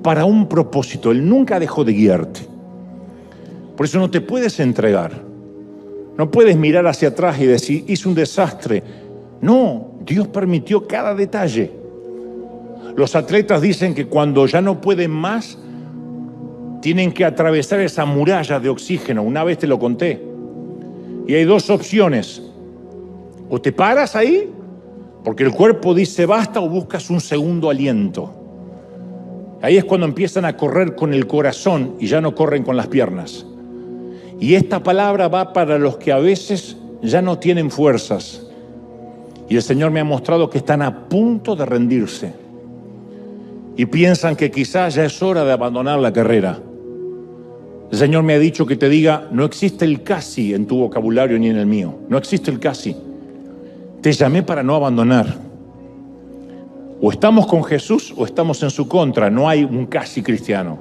para un propósito. Él nunca dejó de guiarte. Por eso no te puedes entregar. No puedes mirar hacia atrás y decir, hice un desastre. No, Dios permitió cada detalle. Los atletas dicen que cuando ya no pueden más, tienen que atravesar esa muralla de oxígeno. Una vez te lo conté. Y hay dos opciones. O te paras ahí, porque el cuerpo dice basta, o buscas un segundo aliento. Ahí es cuando empiezan a correr con el corazón y ya no corren con las piernas. Y esta palabra va para los que a veces ya no tienen fuerzas. Y el Señor me ha mostrado que están a punto de rendirse. Y piensan que quizás ya es hora de abandonar la carrera. El Señor me ha dicho que te diga, no existe el casi en tu vocabulario ni en el mío. No existe el casi. Te llamé para no abandonar. O estamos con Jesús o estamos en su contra. No hay un casi cristiano.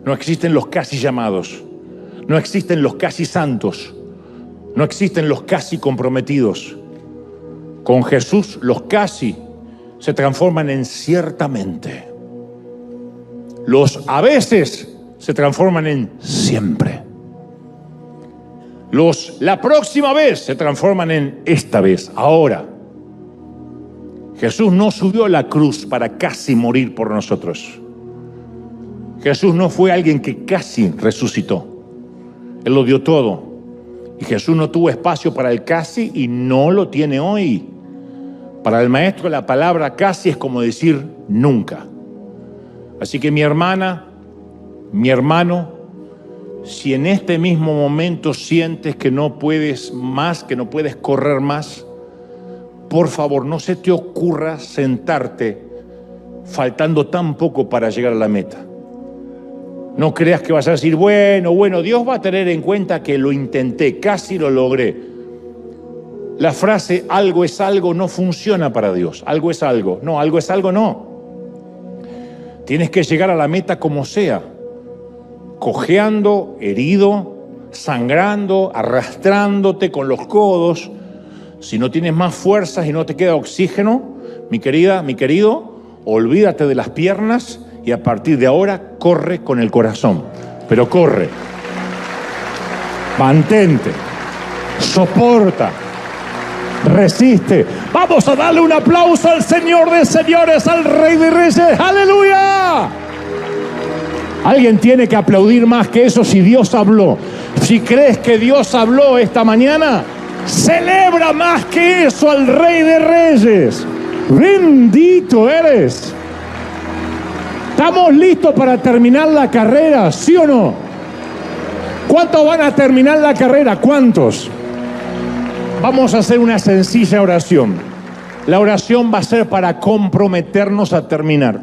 No existen los casi llamados. No existen los casi santos. No existen los casi comprometidos. Con Jesús los casi se transforman en ciertamente. Los a veces se transforman en siempre. Los la próxima vez se transforman en esta vez, ahora. Jesús no subió a la cruz para casi morir por nosotros. Jesús no fue alguien que casi resucitó. Él lo dio todo. Y Jesús no tuvo espacio para el casi y no lo tiene hoy. Para el maestro la palabra casi es como decir nunca. Así que mi hermana, mi hermano, si en este mismo momento sientes que no puedes más, que no puedes correr más, por favor, no se te ocurra sentarte faltando tan poco para llegar a la meta. No creas que vas a decir, bueno, Dios va a tener en cuenta que lo intenté, casi lo logré. La frase algo es algo no funciona para Dios. Algo es algo. No, algo es algo no. Tienes que llegar a la meta como sea. Cojeando, herido, sangrando, arrastrándote con los codos. Si no tienes más fuerzas y no te queda oxígeno, mi querida, mi querido, olvídate de las piernas y a partir de ahora corre con el corazón. Pero corre. Mantente. Soporta. Resiste. Vamos a darle un aplauso al Señor de señores, al Rey de Reyes. ¡Aleluya! Alguien tiene que aplaudir más que eso si Dios habló. Si crees que Dios habló esta mañana, celebra más que eso al Rey de Reyes. Bendito eres. ¿Estamos listos para terminar la carrera? ¿Sí o no? ¿Cuántos van a terminar la carrera? ¿Cuántos? Vamos a hacer una sencilla oración. La oración va a ser para comprometernos a terminar.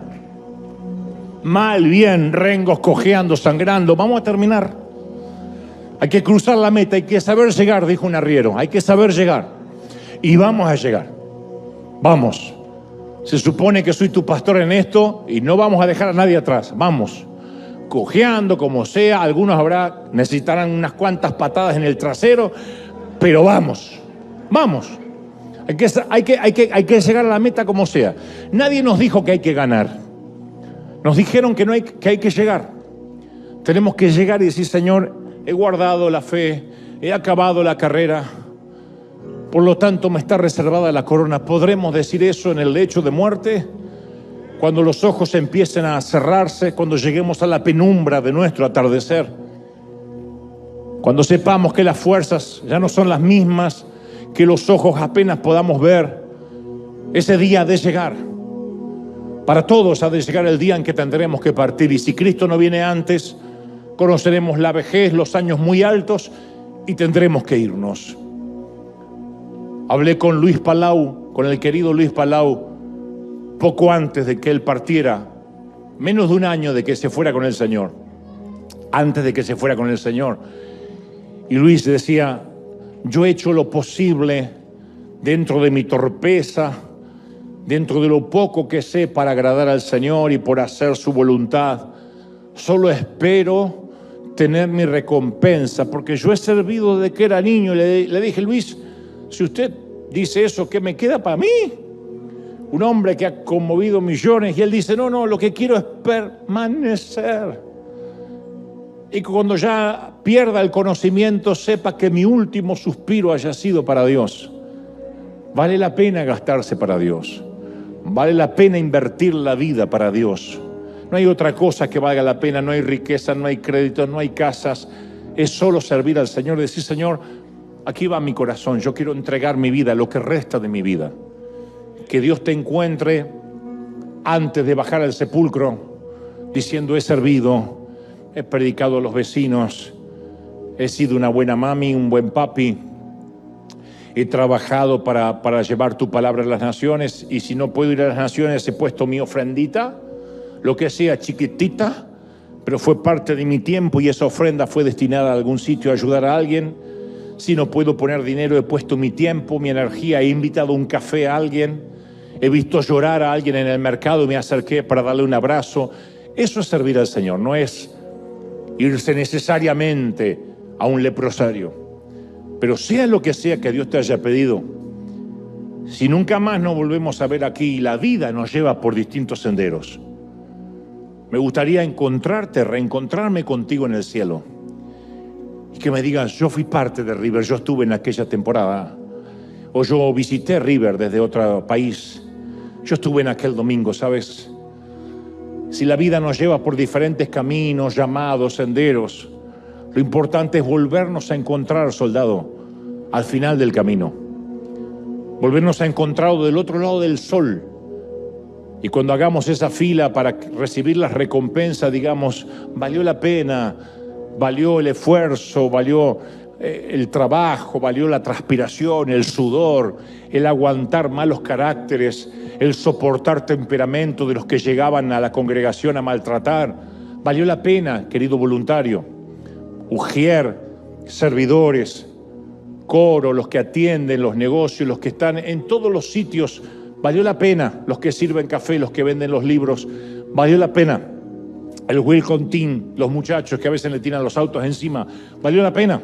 Mal, bien, rengos, cojeando, sangrando. Vamos a terminar. Hay que cruzar la meta, hay que saber llegar, dijo un arriero. Hay que saber llegar. Y vamos a llegar. Vamos. Se supone que soy tu pastor en esto y no vamos a dejar a nadie atrás. Vamos. Cojeando, como sea. Algunos necesitarán unas cuantas patadas en el trasero. Pero vamos. Vamos. Hay que llegar a la meta como sea. Nadie nos dijo que hay que ganar. Nos dijeron que hay que llegar. Tenemos que llegar y decir, Señor, he guardado la fe, he acabado la carrera, por lo tanto me está reservada la corona. ¿Podremos decir eso en el lecho de muerte? Cuando los ojos empiecen a cerrarse, cuando lleguemos a la penumbra de nuestro atardecer, cuando sepamos que las fuerzas ya no son las mismas, que los ojos apenas podamos ver, ese día ha de llegar. Para todos ha de llegar el día en que tendremos que partir. Y si Cristo no viene antes, conoceremos la vejez, los años muy altos y tendremos que irnos. Hablé con Luis Palau, con el querido Luis Palau, poco antes de que él partiera, menos de un año de que se fuera con el Señor, antes de que se fuera con el Señor. Y Luis decía, yo he hecho lo posible dentro de mi torpeza, dentro de lo poco que sé para agradar al Señor y por hacer su voluntad. Solo espero tener mi recompensa, porque yo he servido desde que era niño. Le dije, Luis, si usted dice eso, ¿qué me queda para mí? Un hombre que ha conmovido millones. Y él dice, no, lo que quiero es permanecer. Y cuando ya pierda el conocimiento, sepa que mi último suspiro haya sido para Dios. Vale la pena gastarse para Dios. Vale la pena invertir la vida para Dios. No hay otra cosa que valga la pena. No hay riqueza, no hay crédito, no hay casas. Es solo servir al Señor y decir, Señor, aquí va mi corazón. Yo quiero entregar mi vida, lo que resta de mi vida. Que Dios te encuentre antes de bajar al sepulcro diciendo, he servido, he predicado a los vecinos, he sido una buena mami, un buen papi, he trabajado para llevar tu palabra a las naciones, y si no puedo ir a las naciones he puesto mi ofrendita, lo que sea, chiquitita, pero fue parte de mi tiempo y esa ofrenda fue destinada a algún sitio a ayudar a alguien. Si no puedo poner dinero, he puesto mi tiempo, mi energía, he invitado un café a alguien, he visto llorar a alguien en el mercado y me acerqué para darle un abrazo. Eso es servir al Señor, no es irse necesariamente a un leprosario. Pero sea lo que sea que Dios te haya pedido, si nunca más nos volvemos a ver aquí y la vida nos lleva por distintos senderos, me gustaría encontrarte, reencontrarme contigo en el cielo. Y que me digas, yo fui parte de River, yo estuve en aquella temporada. O yo visité River desde otro país. Yo estuve en aquel domingo, ¿sabes? Si la vida nos lleva por diferentes caminos, llamados, senderos, lo importante es volvernos a encontrar, soldado, al final del camino. Volvernos a encontrar del otro lado del sol. Y cuando hagamos esa fila para recibir las recompensas, digamos, valió la pena, valió el esfuerzo, valió el trabajo, valió la transpiración, el sudor, el aguantar malos caracteres, el soportar temperamento de los que llegaban a la congregación a maltratar. Valió la pena, querido voluntario. Ujier, servidores, coro, los que atienden los negocios, los que están en todos los sitios. Valió la pena, los que sirven café, los que venden los libros. Valió la pena. El welcome team, los muchachos que a veces le tiran los autos encima. Valió la pena.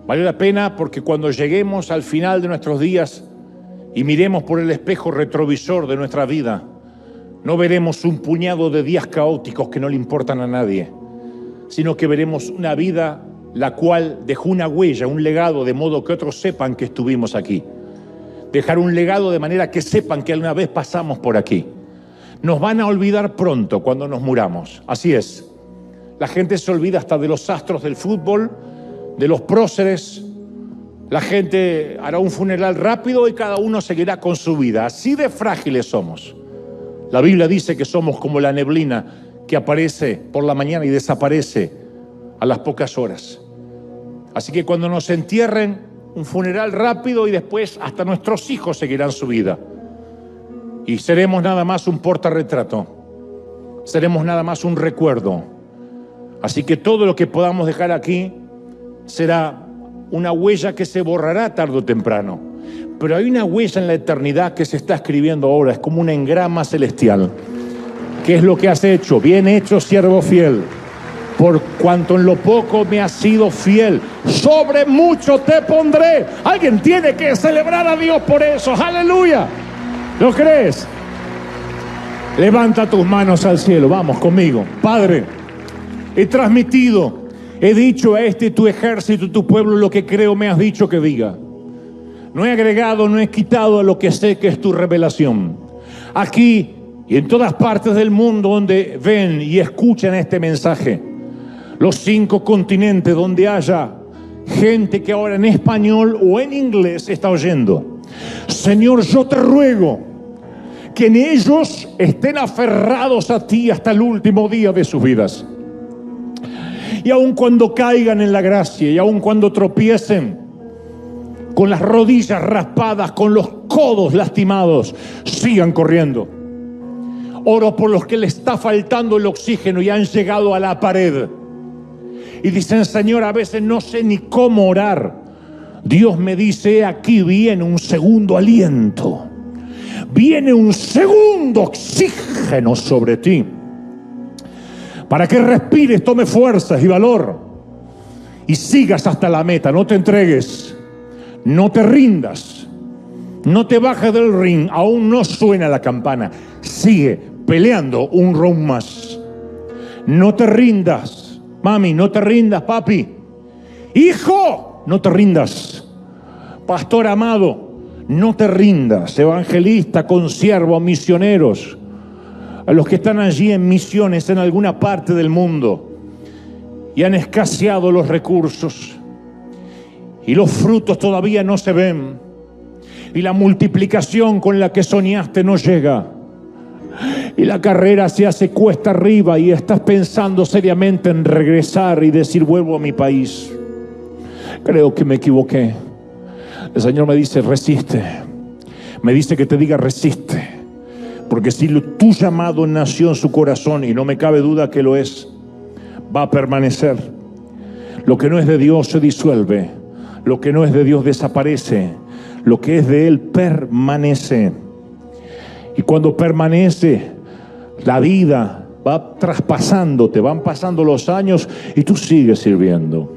Valió la pena porque cuando lleguemos al final de nuestros días y miremos por el espejo retrovisor de nuestra vida, no veremos un puñado de días caóticos que no le importan a nadie, sino que veremos una vida la cual dejó una huella, un legado, de modo que otros sepan que estuvimos aquí. Dejar un legado de manera que sepan que alguna vez pasamos por aquí. Nos van a olvidar pronto cuando nos muramos. Así es. La gente se olvida hasta de los astros del fútbol, de los próceres. La gente hará un funeral rápido y cada uno seguirá con su vida. Así de frágiles somos. La Biblia dice que somos como la neblina que aparece por la mañana y desaparece a las pocas horas. Así que cuando nos entierren, un funeral rápido y después hasta nuestros hijos seguirán su vida. Y seremos nada más un portarretrato. Seremos nada más un recuerdo. Así que todo lo que podamos dejar aquí será una huella que se borrará tarde o temprano. Pero hay una huella en la eternidad que se está escribiendo ahora. Es como un engrama celestial. ¿Qué es lo que has hecho? Bien hecho, siervo fiel. Por cuanto en lo poco me has sido fiel, sobre mucho te pondré. Alguien tiene que celebrar a Dios por eso. ¡Aleluya! ¿Lo crees? Levanta tus manos al cielo. Vamos conmigo. Padre, he transmitido, he dicho a este tu ejército, tu pueblo, lo que creo me has dicho que diga. No he agregado, no he quitado a lo que sé que es tu revelación. Aquí y en todas partes del mundo donde ven y escuchan este mensaje, los 5 continentes donde haya gente que ahora en español o en inglés está oyendo. Señor, yo te ruego que en ellos estén aferrados a ti hasta el último día de sus vidas. Y aun cuando caigan en la gracia, y aun cuando tropiecen con las rodillas raspadas, con los codos lastimados, sigan corriendo. Oro por los que le está faltando el oxígeno y han llegado a la pared. Y dicen, Señor, a veces no sé ni cómo orar. Dios me dice, aquí viene un segundo aliento. Viene un segundo oxígeno sobre ti. Para que respires, tomes fuerzas y valor. Y sigas hasta la meta. No te entregues. No te rindas. No te bajes del ring. Aún no suena la campana. Sigue peleando un round más. No te rindas. Mami, no te rindas, papi. Hijo, no te rindas. Pastor amado, no te rindas. Evangelista, consiervo, misioneros, a los que están allí en misiones en alguna parte del mundo y han escaseado los recursos y los frutos todavía no se ven y la multiplicación con la que soñaste no llega. Y la carrera se hace cuesta arriba y estás pensando seriamente en regresar y decir, vuelvo a mi país. Creo que me equivoqué. El Señor me dice, resiste. Me dice que te diga, resiste. Porque si tu llamado nació en su corazón, y no me cabe duda que lo es, va a permanecer. Lo que no es de Dios se disuelve. Lo que no es de Dios desaparece. Lo que es de Él permanece. Y cuando permanece, la vida va traspasándote, van pasando los años y tú sigues sirviendo.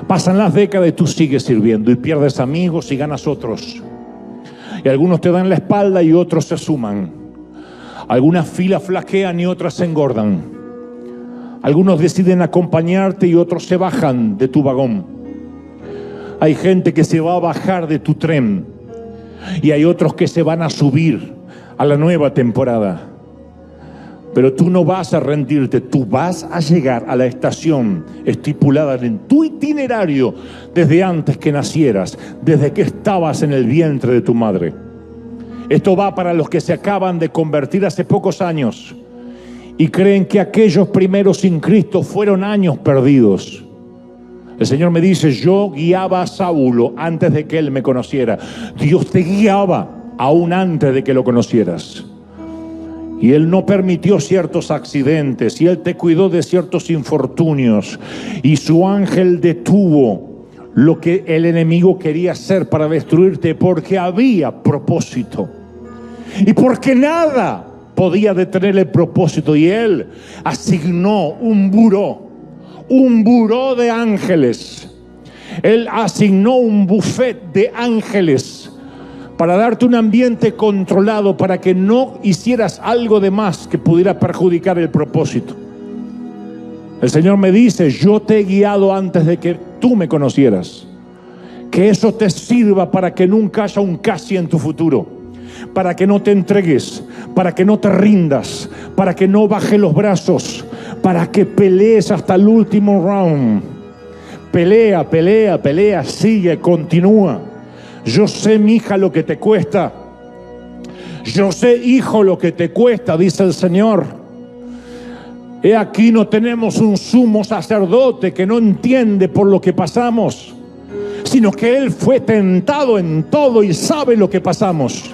Pasan las décadas y tú sigues sirviendo y pierdes amigos y ganas otros. Y algunos te dan la espalda y otros se suman. Algunas filas flaquean y otras se engordan. Algunos deciden acompañarte y otros se bajan de tu vagón. Hay gente que se va a bajar de tu tren. Y hay otros que se van a subir a la nueva temporada. Pero tú no vas a rendirte, tú vas a llegar a la estación estipulada en tu itinerario desde antes que nacieras, desde que estabas en el vientre de tu madre. Esto va para los que se acaban de convertir hace pocos años y creen que aquellos primeros sin Cristo fueron años perdidos. El Señor me dice, yo guiaba a Saulo antes de que él me conociera. Dios te guiaba aún antes de que lo conocieras. Y Él no permitió ciertos accidentes, y Él te cuidó de ciertos infortunios, y su ángel detuvo lo que el enemigo quería hacer para destruirte, porque había propósito, y porque nada podía detener el propósito. Y Él asignó un buró de ángeles. Él asignó un buffet de ángeles para darte un ambiente controlado, para que no hicieras algo de más que pudiera perjudicar el propósito. El Señor me dice, yo te he guiado antes de que tú me conocieras. Que eso te sirva para que nunca haya un casi en tu futuro, para que no te entregues, para que no te rindas, para que no bajes los brazos, para que pelees hasta el último round. Pelea, pelea, pelea, sigue, continúa. Yo sé, mi hija, lo que te cuesta. Yo sé, hijo, lo que te cuesta, dice el Señor. He aquí, no tenemos un sumo sacerdote que no entiende por lo que pasamos, sino que Él fue tentado en todo y sabe lo que pasamos.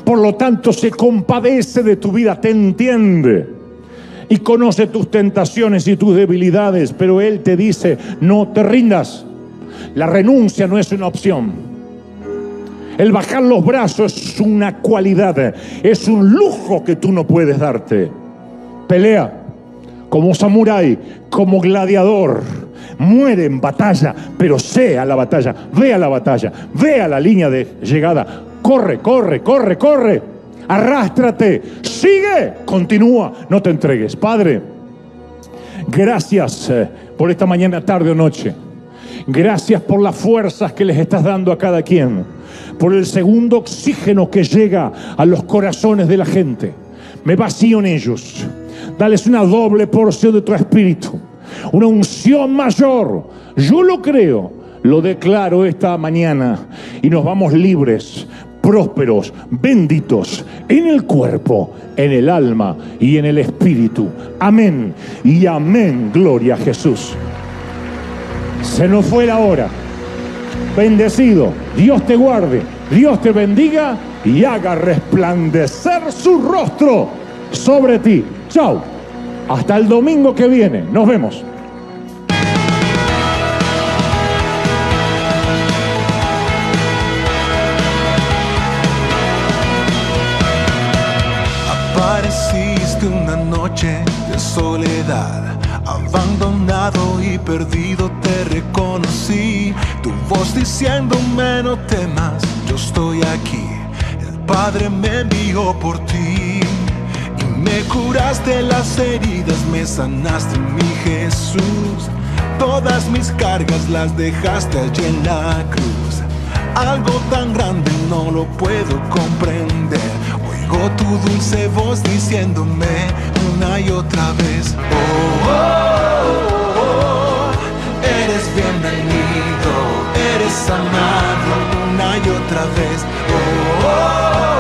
Por lo tanto, se compadece de tu vida, te entiende y conoce tus tentaciones y tus debilidades. Pero Él te dice, no te rindas. La renuncia no es una opción. El bajar los brazos es una cualidad, es un lujo que tú no puedes darte. Pelea como samurái, como gladiador. Muere en batalla, pero sea la batalla, ve a la batalla, ve a la línea de llegada. Corre, corre, corre, corre. Arrástrate, sigue, continúa, no te entregues. Padre, gracias por esta mañana, tarde o noche. Gracias por las fuerzas que les estás dando a cada quien, por el segundo oxígeno que llega a los corazones de la gente. Me vacío en ellos. Dales una doble porción de tu espíritu, una unción mayor. Yo lo creo, lo declaro esta mañana, y nos vamos libres, prósperos, benditos en el cuerpo, en el alma y en el espíritu. Amén y amén. Gloria a Jesús. Se nos fue la hora. Bendecido. Dios te guarde, Dios te bendiga y haga resplandecer su rostro sobre ti. Chao. Hasta el domingo que viene. Nos vemos. Apareciste una noche de soledad. Abandonado y perdido te reconocí. Tu voz diciéndome no temas, yo estoy aquí. El Padre me envió por ti. Y me curaste las heridas, me sanaste, mi Jesús. Todas mis cargas las dejaste allí en la cruz. Algo tan grande no lo puedo comprender. Oigo tu dulce voz diciéndome una y otra vez, oh, oh, oh, oh, eres bienvenido, eres amado una y otra vez, oh, oh, oh.